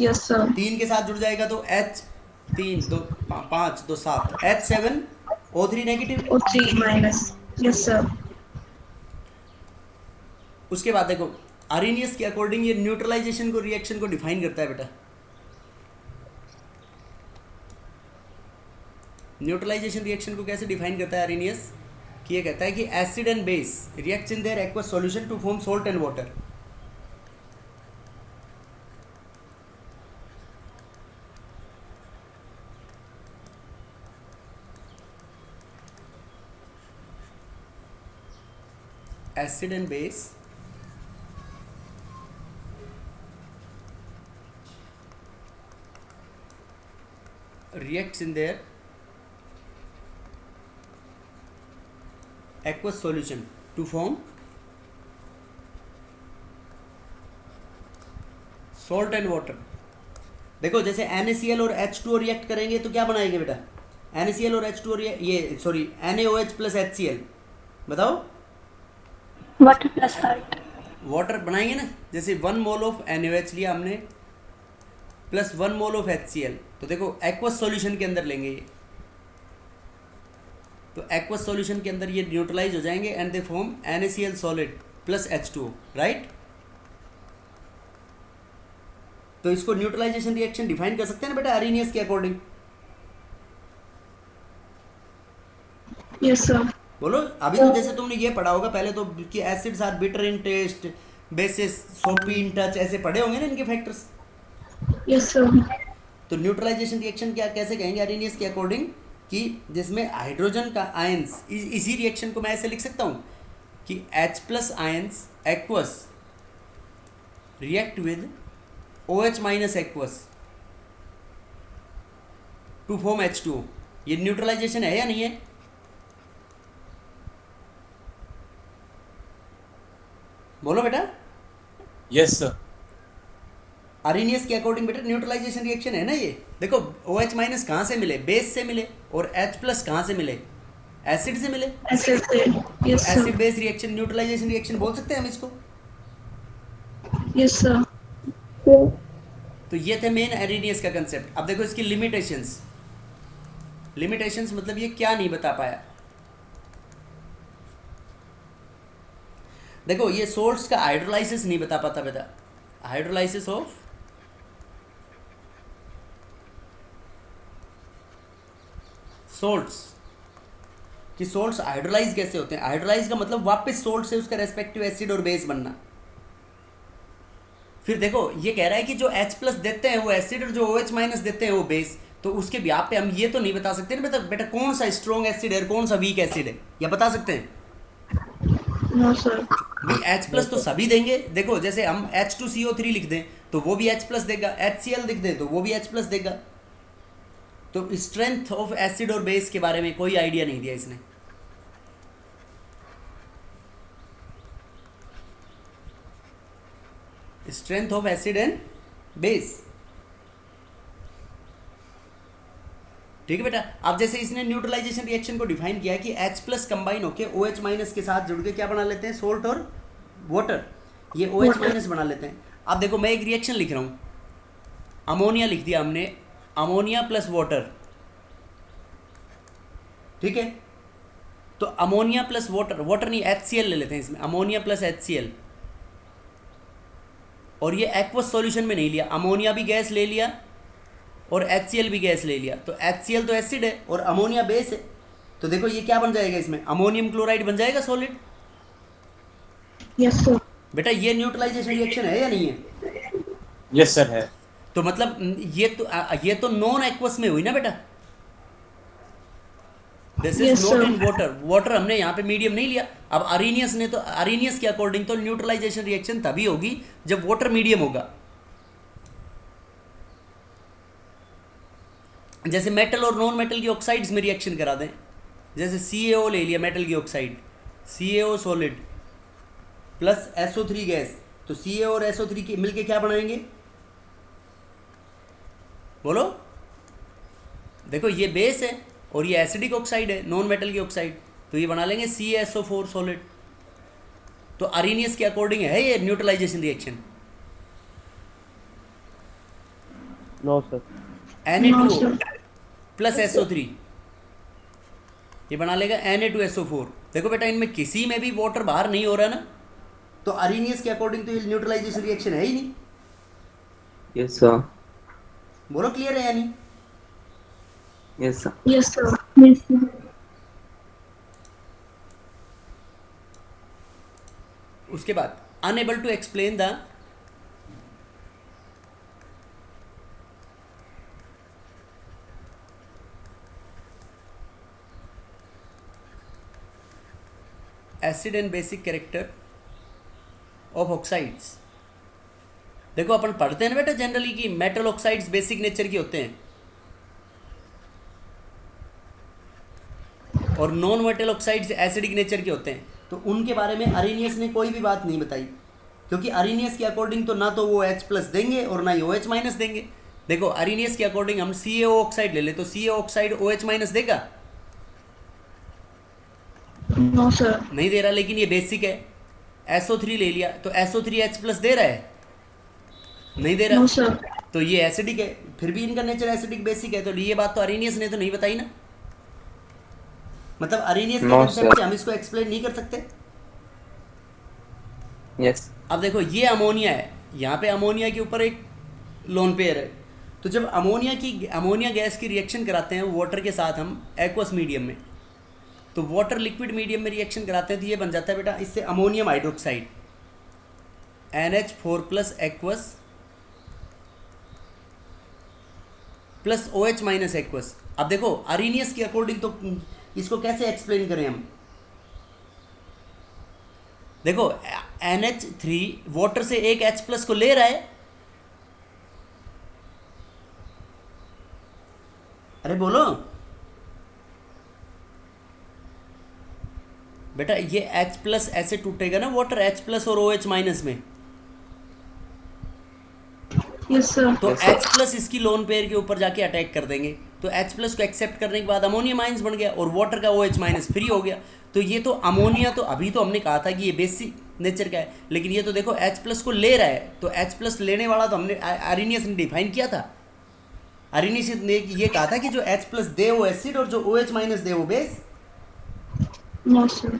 Yes, sir. 3 के साथ जुड़ जाएगा तो H3 2 5 2 7 H7O3 negative. O3 minus. Yes, sir. उसके बाद देखो आरिनियस के अकॉर्डिंग ये न्यूट्रलाइजेशन को, रिएक्शन को डिफाइन करता है बेटा। न्यूट्रलाइजेशन रिएक्शन को कैसे डिफाइन करता है आरिनियस? कि ये कहता है कि acid and base reacts in their aqueous solution to form salt and water. acid and base reacts in their aqueous solution to form salt and water। देखो जैसे NaCl और H2O रिएक्ट करेंगे तो क्या बनाएंगे बेटा? NaCl और H2O ये सॉरी NaOH प्लस HCl, बताओ। Water plus salt. वाटर बनाएंगे ना, जैसे 1 मोल ऑफ NaOH लिया हमने प्लस 1 मोल ऑफ HCl, तो देखो एक्वस सॉल्यूशन के अंदर लेंगे ये, तो एक्वस सॉल्यूशन के अंदर ये न्यूट्रलाइज हो जाएंगे and they form NaCl solid plus H2O, right. तो इसको न्यूट्रलाइजेशन रिएक्शन डिफाइन कर सकते हैं ना बेटा आरिनियस के अकॉर्डिंग? Yes, sir. बोलो। अभी तो जैसे तुमने ये पढ़ा होगा पहले तो कि acids are bitter in taste, bases soapy in touch, ऐसे पढ़े होंगे ना इनके फैक्टर्स। Yes, sir. तो न्यूट्रलाइजेशन रिएक्शन क्या कैसे कहेंगे आरिनियस के अकॉर्डिंग? कि जिसमें हाइड्रोजन का आयंस, इसी रिएक्शन को मैं ऐसे लिख सकता हूँ कि H plus ions aqueous react with OH minus aqueous to form H2O। ये न्यूट्रलाइजेशन है या नहीं है? बोलो बेटा। Yes, sir. आरिनियस के अकॉर्डिंग बेटा न्यूट्रलाइजेशन रिएक्शन है ना ये। देखो OH माइनस कहाँ से मिले? बेस से मिले। और H प्लस कहाँ से मिले? एसिड से मिले। Acid. Yes, sir. Acid base reaction neutralisation reaction बोल सकते हैं हम इसको। Yes, sir. तो ये थे मेन आरिनियस का कंसेप्ट। अब देखो इसकी लिमिटेशंस। लिमिटेशंस मतलब ये क्या नहीं बता पाया। देखो ये सोल्ट्स का हाइड्रोलाइसिस नहीं बता पाता बेटा, हाइड्रोलाइसिस ऑफ सोल्ट्स, कि सोल्ट्स हाइड्रोलाइज कैसे होते हैं। हाइड्रोलाइज का मतलब वापस सोल्ट से उसका रेस्पेक्टिव एसिड और बेस बनना। फिर देखो ये कह रहा है कि जो H प्लस देते हैं वो एसिड और जो OH माइनस देते हैं वो बेस, तो उसके ब्याह पे हम ये तो नहीं बता सकते ना बेटा कौन सा स्ट्रॉन्ग एसिड है और कौन सा वीक एसिड है, या बता सकते हैं? No, sir. भाई H प्लस तो सभी देंगे। देखो जैसे हम H2CO3 लिख दें तो वो भी H प्लस देगा, HCl लिख दें तो वो भी H प्लस देगा। तो स्ट्रेंथ ऑफ एसिड और बेस के बारे में कोई आइडिया नहीं दिया इसने। Strength of acid and base, ठीक है बेटा। अब जैसे इसने न्यूट्रलाइजेशन रिएक्शन को डिफाइन किया है कि H प्लस कंबाइन होकर OH माइनस के साथ जुड़ के क्या बना लेते हैं? सोल्ट और वाटर। ये OH माइनस बना लेते हैं। अब देखो मैं एक रिएक्शन लिख रहा हूँ, अमोनिया लिख दिया हमने, अमोनिया प्लस वाटर, ठीक है। तो अमोनिया प्लस वाटर, वाटर नहीं HCl ले लेते हैं इसमें, अमोनिया प्लस HCl, और ये एक्वस सॉल्यूशन में नहीं लिया, अमोनिया भी गैस ले लिया और HCl भी गैस ले लिया। तो HCl तो एसिड है और अमोनिया बेस है, तो देखो ये क्या बन जाएगा, इसमें अमोनियम क्लोराइड बन जाएगा सॉलिड। Yes, sir. बेटा ये न्यूट्रलाइजेशन रिएक्शन है या नहीं है? यस सर है। तो मतलब ये तो नॉन एक्वस में हुई ना बेटा, this is Yes, not sir. In water, water हमने यहाँ पे मीडियम नहीं लिया। अब अरेनियस ने तो, अरेनियस के अकॉर्डिंग तो न्यूट्रलाइजेशन रिएक्शन तभी होगी जब वाटर मीडियम होगा। जैसे मेटल और नॉन मेटल की ऑक्साइड्स में रिएक्शन करा दें, जैसे CaO ले लिया मेटल की oxide, CaO solid plus SO3 gas, तो CaO और SO3 की मिलके क्या बनाएंगे, बोलो। देखो ये बेस है और ये एसिडिक ऑक्साइड है, नॉन मेटल की ऑक्साइड, तो ये बना लेंगे CaSO4 सॉलिड। तो अरेनियस के अकॉर्डिंग है ये neutralisation reaction. No, sir. No, Na2O sir. Plus SO3, ये बना लेगा Na2SO4। देखो बेटा इनमें किसी में भी वाटर बाहर नहीं हो रहा ना, तो अरेनियस के अकॉर्डिंग तो ये न्यूट्रलाइजेशन रिएक्शन है ही नहीं। Yes, sir. बोलो क्लियर है या नहीं? Yes, sir. Yes, sir. Yes, sir. उसके बाद unable to explain the acid and basic character of oxides. देखो अपन पढ़ते हैं ना बेटा जनरली कि मेटल ऑक्साइड्स बेसिक नेचर के होते हैं और non metal oxides acidic nature के होते हैं। तो उनके बारे में अरेनियस ने कोई भी बात नहीं बताई, क्योंकि अरेनियस के अकॉर्डिंग तो ना तो वो H प्लस देंगे और ना ही OH माइनस देंगे। देखो अरेनियस के अकॉर्डिंग हम CaO ऑक्साइड ले ले तो CaO ऑक्साइड OH माइनस देगा? No, sir. नहीं दे रहा, लेकिन ये बेसिक है। SO3 ले लिया तो SO3 H प्लस दे रहा है? नहीं दे रहा। No, sir. तो ये एसिडिक है, फिर भी इनका नेचर एसिडिक बेसिक है, तो ये बात तो अरेनियस ने तो नहीं बताई ना। मतलब अरेनियस के No, कंसेप्ट sir. से हम इसको एक्सप्लेन नहीं कर सकते। Yes. अब देखो ये अमोनिया है, यहाँ पे अमोनिया के ऊपर एक लोन पेयर है, तो जब अमोनिया गैस की रिएक्शन कराते हैं वाटर के साथ हम एक्वस मीडियम में, तो वाटर लिक्विड मीडियम में रिएक्शन कराते हैं तो ये बन जाता है बेटा इससे ammonium hydroxide NH4 plus aqueous plus OH minus aqueous. अब देखो अरेनियस के अकॉर्डिंग तो इसको कैसे एक्सप्लेन करें हम? देखो NH3 वाटर से एक H प्लस को ले रहा है, अरे बोलो बेटा, ये H प्लस ऐसे टूटेगा ना वाटर H प्लस और OH माइनस में, Yes, sir. तो Yes, sir. H प्लस इसकी लोन पेयर के ऊपर जाके अटैक कर देंगे, तो H प्लस को एक्सेप्ट करने के बाद अमोनियम आइंस बन गया और वाटर का OH माइनस फ्री हो गया। तो ये तो अमोनिया, तो अभी तो हमने कहा था कि ये बेसिक नेचर का है, लेकिन ये तो देखो H प्लस को ले रहा है, तो H प्लस लेने वाला तो हमने अरेनियस ने डिफाइन किया था। अरेनियस ने ये कहा था कि जो H प्लस दे वो एसिड और जो OH माइनस दे वो base. No, sir.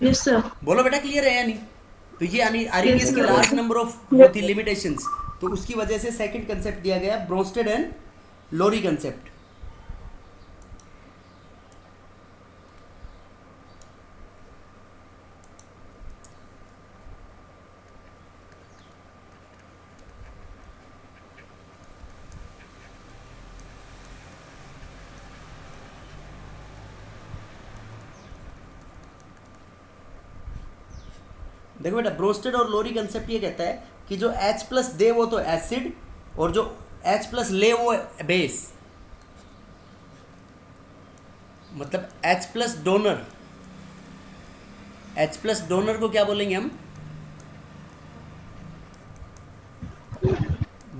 Yes, sir. बोलो बेटा क्लियर है या नहीं? तो ये अरेनियस की sir. लार्ज नंबर ऑफ वो थी लिमिटेशंस, तो उसकी वजह से सेकंड कंसेप्ट दिया गया ब्रोस्टेड एंड लोरी कंसेप्ट। देखो बेटा ब्रोस्टेड और लोरी कंसेप्ट ये कहता है कि जो H प्लस दे वो तो एसिड और जो H प्लस ले वो बेस। मतलब H plus donor, H plus donor को क्या बोलेंगे हम?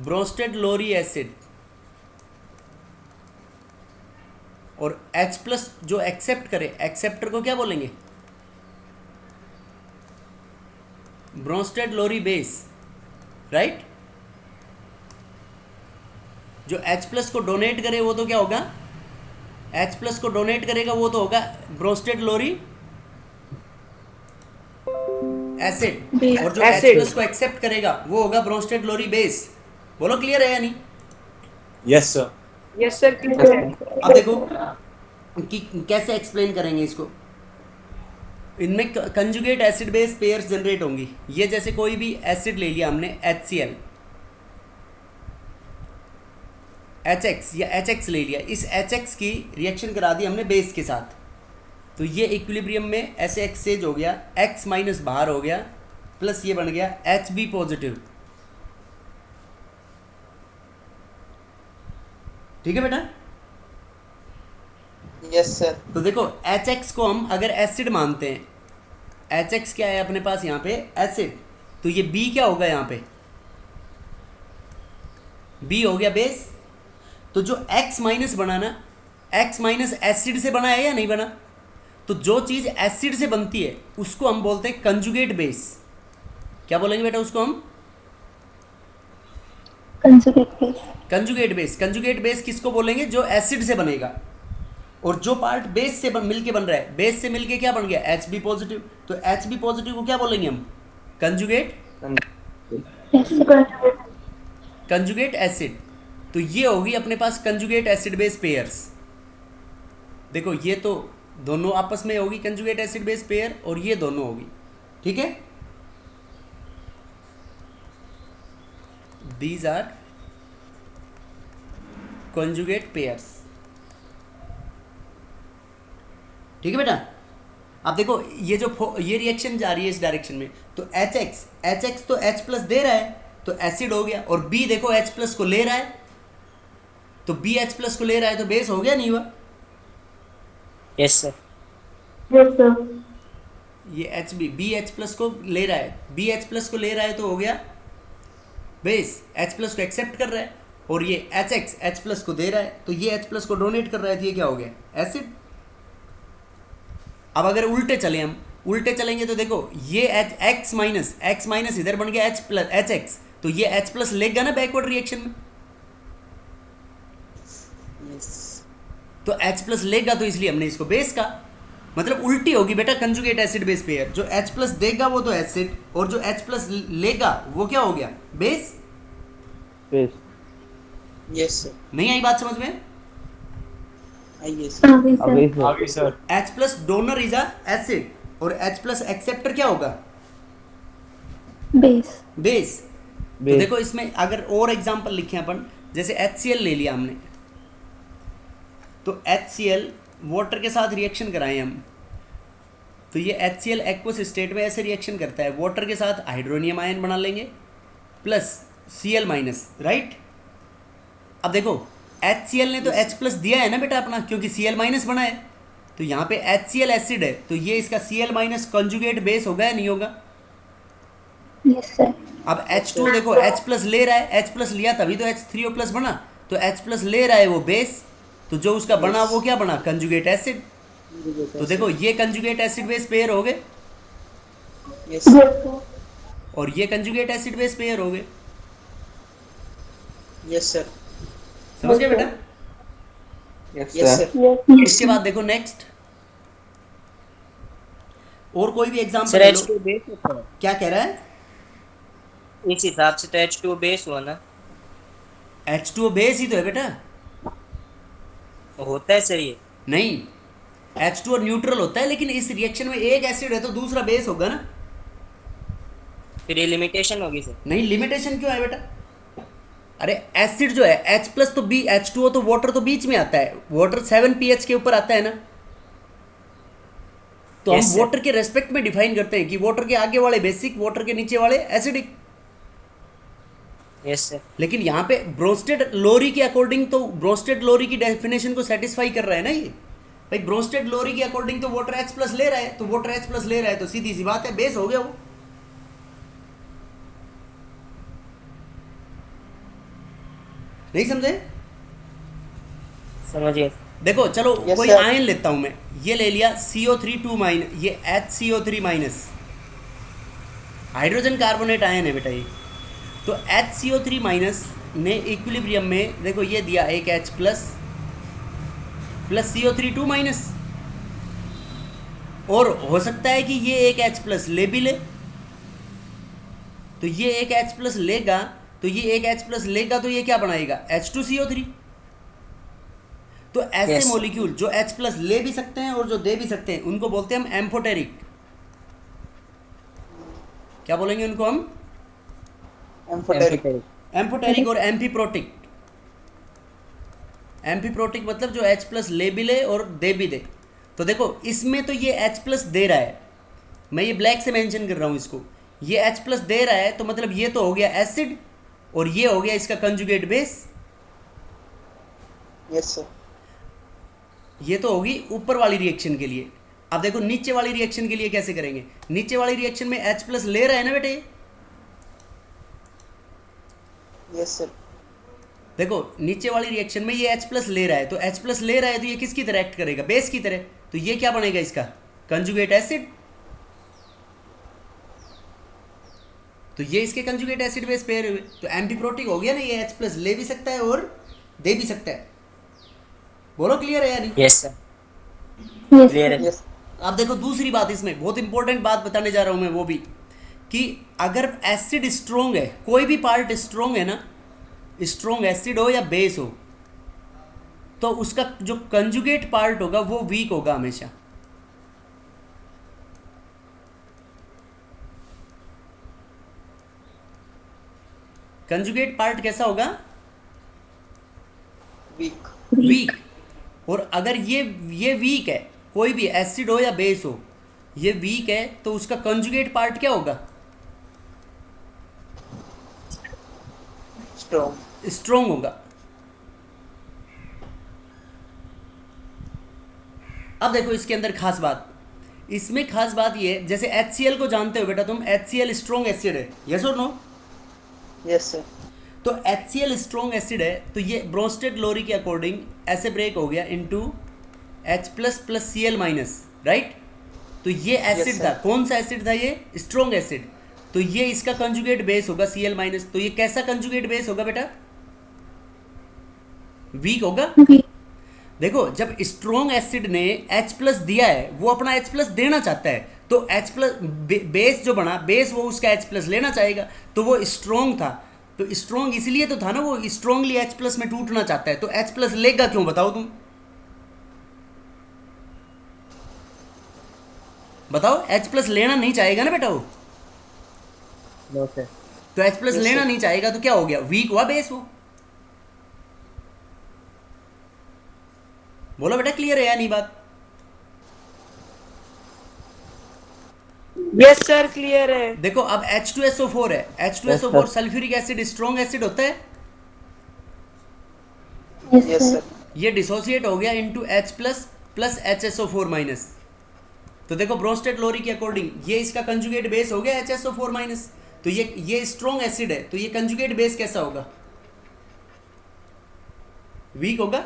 ब्रोस्टेड लोरी एसिड। और H प्लस जो एक्सेप्ट करे, एक्सेप्टर को क्या बोलेंगे? ब्रोंस्टेड लोरी बेस, राइट। जो H प्लस को डोनेट करे वो तो क्या होगा, H प्लस को डोनेट करेगा वो तो होगा ब्रोंस्टेड लोरी एसिड, Base. और जो H Acid. प्लस को एक्सेप्ट करेगा वो होगा ब्रोंस्टेड लोरी बेस। बोलो क्लियर है या नहीं? Yes, sir. Yes sir. अब देखो कि कैसे एक्सप्लेन करेंगे इसको। इनमें conjugate acid base pairs generate होंगी। ये जैसे कोई भी एसिड ले लिया हमने HCl, HX या HX ले लिया, इस HX की रिएक्शन करा दी हमने बेस के साथ, तो ये इक्विलिब्रियम में ऐसे एक्सचेंज हो गया, X माइनस बाहर हो गया, प्लस ये बन गया HB पॉजिटिव। ठीक है बेटा? Yes sir. तो देखो HX को हम अगर एसिड मानते हैं, HX क्या है अपने पास यहाँ पे एसिड, तो ये B क्या होगा यहाँ पे, B हो गया बेस। तो जो X माइनस बना ना, X माइनस एसिड से बना है या नहीं बना? तो जो चीज़ एसिड से बनती है उसको हम बोलते हैं कंजुगेट बेस। क्या बोलेंगे बेटा उसको हम? Conjugate base. Conjugate base. Conjugate base किसको बोलेंगे? जो एसिड से बनेगा, और जो पार्ट बेस से मिलके बन रहा है, बेस से मिलके क्या बन गया, HB पॉजिटिव। तो HB पॉजिटिव को क्या बोलेंगे हम? Conjugate conjugate acid. तो ये होगी अपने पास कंजुगेट एसिड बेस पेयर्स। देखो ये तो दोनों आपस में होगी कंजुगेट एसिड बेस पेयर, और ये दोनों होगी। ठीक है, दीज आर कंजुगेट पेयर्स। ठीक है बेटा? अब देखो ये जो ये रिएक्शन जा रही है इस डायरेक्शन में, तो HX तो H प्लस दे रहा है तो एसिड हो गया, और B देखो H प्लस को ले रहा है, तो B H प्लस को ले रहा है तो बेस हो गया नहीं हुआ? Yes sir. Yes sir. ये B H प्लस को ले रहा है, B H प्लस को ले रहा है तो हो गया बेस, H प्लस को एक्सेप्ट कर रहा है, और ये HX H प्लस को दे रहा है, तो ये H प्लस को डोनेट कर रहा है, तो ये क्या हो गया, एसिड। अब अगर उल्टे चले, हम उल्टे चलेंगे तो देखो ये X माइनस इधर बन गया H प्लस HX, तो ये H प्लस लेगा ना बैकवर्ड रिएक्शन में, तो H प्लस लेगा, तो इसलिए हमने इसको बेस का, मतलब उल्टी होगी बेटा कंजुगेट एसिड बेस पेयर। जो H प्लस देगा वो तो एसिड, और जो H प्लस लेगा वो क्या हो गया, बेस। बेस। Yes sir. नहीं आई बात समझ में? आइए सर। आगे अभी सर। आगे sir. H plus donor is a acid, और H प्लस एक्सेप्टर क्या होगा, बेस। बेस। तो बेस। देखो इसमें अगर और एग्जांपल लिखे अपन, जैसे HCl ले लिया हमने, तो HCl वाटर के साथ रिएक्शन कराएं हम, तो ये HCl एक्वस स्टेट में ऐसे रिएक्शन करता है, वाटर के साथ हाइड्रोनियम आयन बना लेंगे प्लस Cl माइनस, राइट। अब देखो HCl ने तो H प्लस दिया है ना बेटा अपना, क्योंकि Cl माइनस बना है, तो यहाँ पे HCl एसिड है, तो ये इसका Cl माइनस कंजुगेट बेस होगा या नहीं होगा? Yes sir. अब H2 देखो H प्लस ले रहा है, H प्लस लिया तभी तो H3O प्लस बना, तो H प्लस ले रहा है वो बेस, तो जो उसका बना वो क्या बना, कंजुगेट एसिड। तो देखो ये कंजुगेट एसिड बेस पेयर हो गए, यस और ये कंजुगेट एसिड बेस पेयर हो गए। Yes sir. समझ गए बेटा? Yes yes sir. सर। इसके बाद देखो नेक्स्ट, और कोई भी एग्जांपल सर ले लो। H2 बेस होता है, क्या कह रहा है? इस हिसाब से तो H2 बेस हुआ ना, H2O बेस ही तो है बेटा। होता है सर ये। नहीं, H2O न्यूट्रल होता है, लेकिन इस रिएक्शन में एक एसिड है तो दूसरा बेस होगा ना। फिर ये लिमिटेशन होगी सर। नहीं, लिमिटेशन क्यों है बेटा? अरे एसिड जो है H प्लस तो B, H2O तो वाटर तो बीच में आता है, वाटर 7 pH के ऊपर आता है ना, तो Yes, हम sir. वाटर के रेस्पेक्ट में डिफाइन करते हैं कि वाटर के आगे वाले बेसिक, वाटर के नीचे वाले एसिडिक। Yes sir. लेकिन यहाँ पे ब्रोस्टेड लोरी के अकॉर्डिंग तो ब्रोस्टेड लोरी की डेफिनेशन को सेटिस्फाई कर रहा है ना ये भाई। ब्रोस्टेड लोरी के अकॉर्डिंग तो वाटर H प्लस ले रहा है, तो वाटर H प्लस ले रहा है, तो सीधी सी बात है बेस हो गया वो। नहीं समझे? समझिए। देखो चलो Yes, कोई sir. आयन लेता हूं मैं, ये ले लिया CO3 2 माइनस, ये HCO3 minus, hydrogen carbonate ion है बेटा ये। तो HCO3 माइनस ने इक्विलिब्रियम में देखो ये दिया एक H plus plus CO3 2 minus, और हो सकता है कि ये एक H प्लस ले भी ले, तो ये एक H प्लस लेगा, तो ये एक H प्लस लेगा तो ये क्या बनाएगा H2CO3। तो ऐसे Yes. मॉलिक्यूल जो H प्लस ले भी सकते हैं और जो दे भी सकते हैं उनको बोलते हैं हम एम्फोटेरिक। क्या बोलेंगे उनको हम? एम्फोटेरिक। एम्फोटेरिक और एम्फीप्रोटिक। एम्फीप्रोटिक मतलब जो H प्लस ले भी ले और दे भी दे। तो देखो इसमें तो ये H प्लस दे रहा है, मैं ये ब्लैक से मेंशन कर रहा हूँ इसको, ये H प्लस दे रहा है तो मतलब ये तो हो गया एसिड और ये हो गया इसका कंजुगेट बेस। Yes sir. ये तो होगी ऊपर वाली रिएक्शन के लिए। अब देखो नीचे वाली रिएक्शन के लिए कैसे करेंगे। नीचे वाली रिएक्शन में H प्लस ले रहा है ना बेटे, यस सर। देखो नीचे वाली रिएक्शन में ये H प्लस ले रहा है, तो H प्लस ले रहा है तो ये किसकी तरह एक्ट करेगा? बेस की तरह। तो ये क्या बनेगा इसका? Conjugate acid. तो ये इसके कंजुगेट एसिड बेस पेयर हुए, तो एम्फीप्रोटिक हो गया ना, ये H प्लस ले भी सकता है और दे भी सकता है। बोलो क्लियर है या नहीं? Yes sir, Yes, clear sir. है। यस। अब देखो दूसरी बात, इसमें बहुत इंपॉर्टेंट बात बताने जा रहा हूं मैं, वो भी कि अगर एसिड स्ट्रोंग है, कोई भी पार्ट स्ट्रोंग है ना, स्ट्रोंग एसिड हो या बेस हो, तो उसका जो कंजुगेट पार्ट होगा वो वीक होगा हमेशा। कंजुगेट पार्ट कैसा होगा? वीक। वीक। और अगर ये वीक है, कोई भी एसिड हो या बेस हो, ये वीक है, तो उसका कंजुगेट पार्ट क्या होगा? स्ट्रॉन्ग। स्ट्रोंग होगा। अब देखो इसके अंदर खास बात, इसमें खास बात ये है, जैसे HCl को जानते हो बेटा तुम, HCl स्ट्रोंग एसिड है, यस और नो? Yes sir. तो HCl स्ट्रोंग एसिड है, तो ये ब्रोंस्टेड लोरी के अकॉर्डिंग ऐसे ब्रेक हो गया into H plus plus Cl minus, right? तो ये एसिड Yes, था, sir. कौन सा एसिड था ये? Strong acid. तो ये इसका कंजुगेट बेस होगा Cl माइनस। तो ये कैसा कंजुगेट बेस होगा बेटा? वीक होगा। Weak. देखो जब स्ट्रोंग एसिड ने H प्लस दिया है, वो अपना H प्लस देना चाहता है, तो H प्लस बेस जो बना, बेस वो उसका H प्लस लेना चाहेगा, तो वो स्ट्रोंग था। तो स्ट्रोंग इसलिए तो था ना, वो स्ट्रोंगली H प्लस में टूटना चाहता है, तो H प्लस लेगा क्यों बताओ तुम? बताओ, H प्लस लेना नहीं चाहेगा ना बेटा वो, नो सर। तो H प्लस Yes, लेना sir. नहीं चाहेगा तो क्या हो गया? वीक हुआ बेस वो। बोलो बेटा क्लियर है या नहीं बात? यस सर, क्लियर है। देखो अब H2SO4 है, H2SO4 sulphuric acid strong acid होता है, Yes, यस sir. सर। ये डिसोसिएट हो गया into H plus plus HSO4 minus. तो देखो ब्रोंस्टेड लोरी के अकॉर्डिंग ये इसका कंजुगेट बेस हो गया HSO4 माइनस। तो ये स्ट्रॉन्ग एसिड है, तो ये कंजुगेट बेस कैसा होगा? वीक होगा।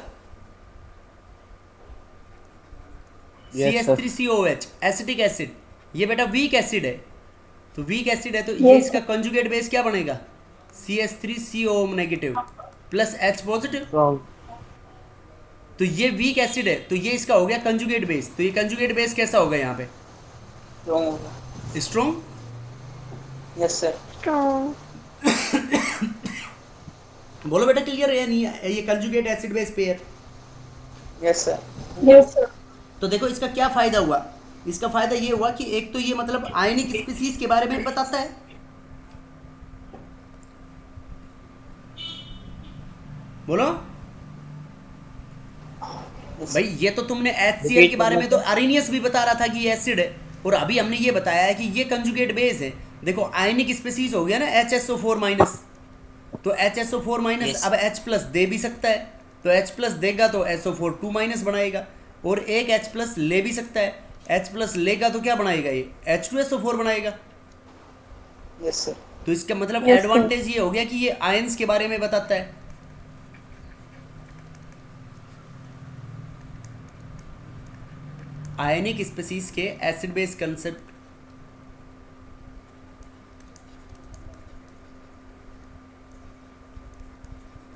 Yes, sir. CH3COH acetic acid, ये बेटा वीक एसिड है, तो वीक एसिड है तो ये Yes, इसका sir. कंजुगेट बेस क्या बनेगा? CH3CO negative plus H positive. Strong. तो ये वीक एसिड है, तो ये इसका हो गया कंजुगेट बेस। तो ये कंजुगेट बेस कैसा होगा यहाँ पे? स्ट्रॉन्ग होगा। स्ट्रॉन्ग। Yes sir. Strong. बोलो बेटा क्लियर है या नहीं है ये conjugate acid base pair? Yes sir. Yes, sir. तो देखो इसका क्या फायदा हुआ? इसका फायदा ये हुआ कि एक तो ये मतलब आयनिक स्पीसीज के बारे में बताता है, बोलो Yes, भाई। ये तो तुमने HCl के बारे में तो अरेनियस भी बता रहा था कि ये एसिड है, और अभी हमने ये बताया है कि ये कंजुगेट बेस है। देखो आयनिक स्पीसीज हो गया ना HSO4 माइनस, तो HSO4 माइनस Yes. अब H प्लस दे भी सकता है, तो H प्लस देगा तो SO4 2 माइनस बनाएगा, और एक H प्लस ले भी सकता है, H प्लस लेगा तो क्या बनाएगा? ये H2SO4 बनाएगा। Yes sir. तो इसका मतलब Yes, sir. एडवांटेज ये हो गया कि ये आयंस के बारे में बताता है। आयनिक स्पीसीज के एसिड बेस कंसेप्ट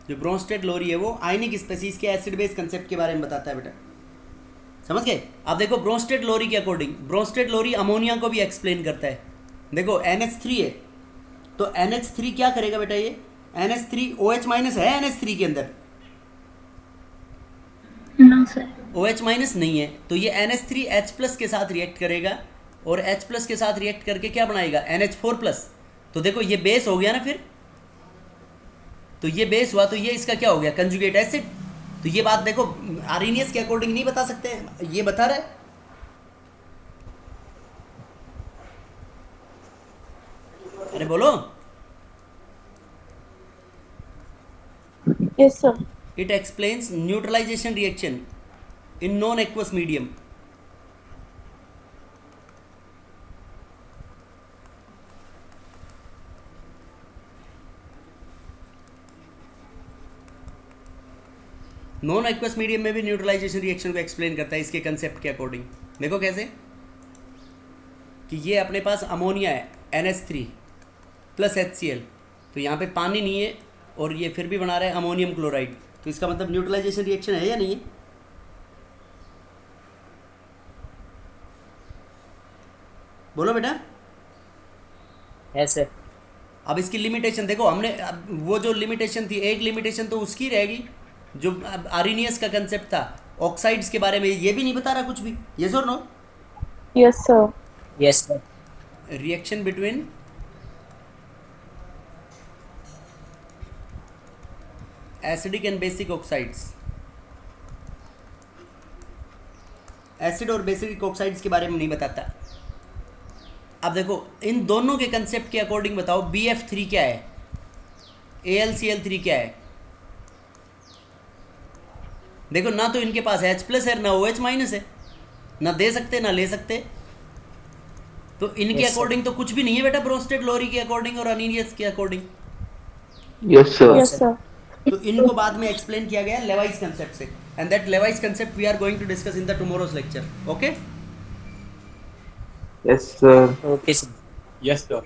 जो ब्रोंस्टेड लोरी है वो आयनिक स्पेसीज के एसिड बेस कंसेप्ट के बारे में बताता है बेटा, समझ गए? अब देखो ब्रोंस्टेड लोरी के अकॉर्डिंग, ब्रोंस्टेड लोरी अमोनिया को भी एक्सप्लेन करता है। देखो NH3 है, तो NH3 क्या करेगा बेटा, ये NH3 OH माइनस है NH3 के अंदर, नो सर। OH माइनस नहीं है, तो ये NH3 H प्लस के साथ रिएक्ट करेगा और H प्लस के साथ रिएक्ट करके क्या बनाएगा, NH4 प्लस। तो देखो ये बेस हो गया ना, फिर तो ये बेस हुआ, तो ये इसका क्या हो गया, कंजुगेट एसिड। तो ये बात देखो आर्हेनियस के अकॉर्डिंग नहीं बता सकते हैं, ये बता रहा है। अरे बोलो। Yes sir. It explains neutralization reaction in non-aqueous medium. Non aqueous medium में भी न्यूट्रलाइजेशन रिएक्शन को एक्सप्लेन करता है इसके कंसेप्ट के अकॉर्डिंग। देखो कैसे कि ये अपने पास अमोनिया है NH3 प्लस HCl, तो यहाँ पे पानी नहीं है और ये फिर भी बना रहा है अमोनियम क्लोराइड, तो इसका मतलब न्यूट्रलाइजेशन रिएक्शन है या नहीं है? बोलो बेटा। है सर। अब इसकी लिमिटेशन देखो, हमने अब वो जो लिमिटेशन थी, एक लिमिटेशन तो उसकी रहेगी जो आर्हेनियस का कंसेप्ट था, ऑक्साइड्स के बारे में ये भी नहीं बता रहा कुछ भी। यस और no? Yes sir. Yes sir. Reaction between acidic and basic oxides, acid और बेसिक ऑक्साइड्स के बारे में नहीं बताता। अब देखो इन दोनों के कंसेप्ट के अकॉर्डिंग बताओ BF3 क्या है, AlCl3 क्या है? देखो ना तो इनके पास H प्लस है ना OH माइनस है, ना दे सकते ना ले सकते, तो इनके Yes, अकॉर्डिंग तो कुछ भी नहीं है बेटा, ब्रोंस्टेड लोरी के अकॉर्डिंग और आर्हेनियस के according. Yes, sir. Yes sir. तो इनको बाद में एक्सप्लेन किया गया लेवाइस कंसेप्ट से, and that Lewis concept we are going to discuss in the tomorrow's lecture. Okay Yes, sir. Okay sir. Yes, sir.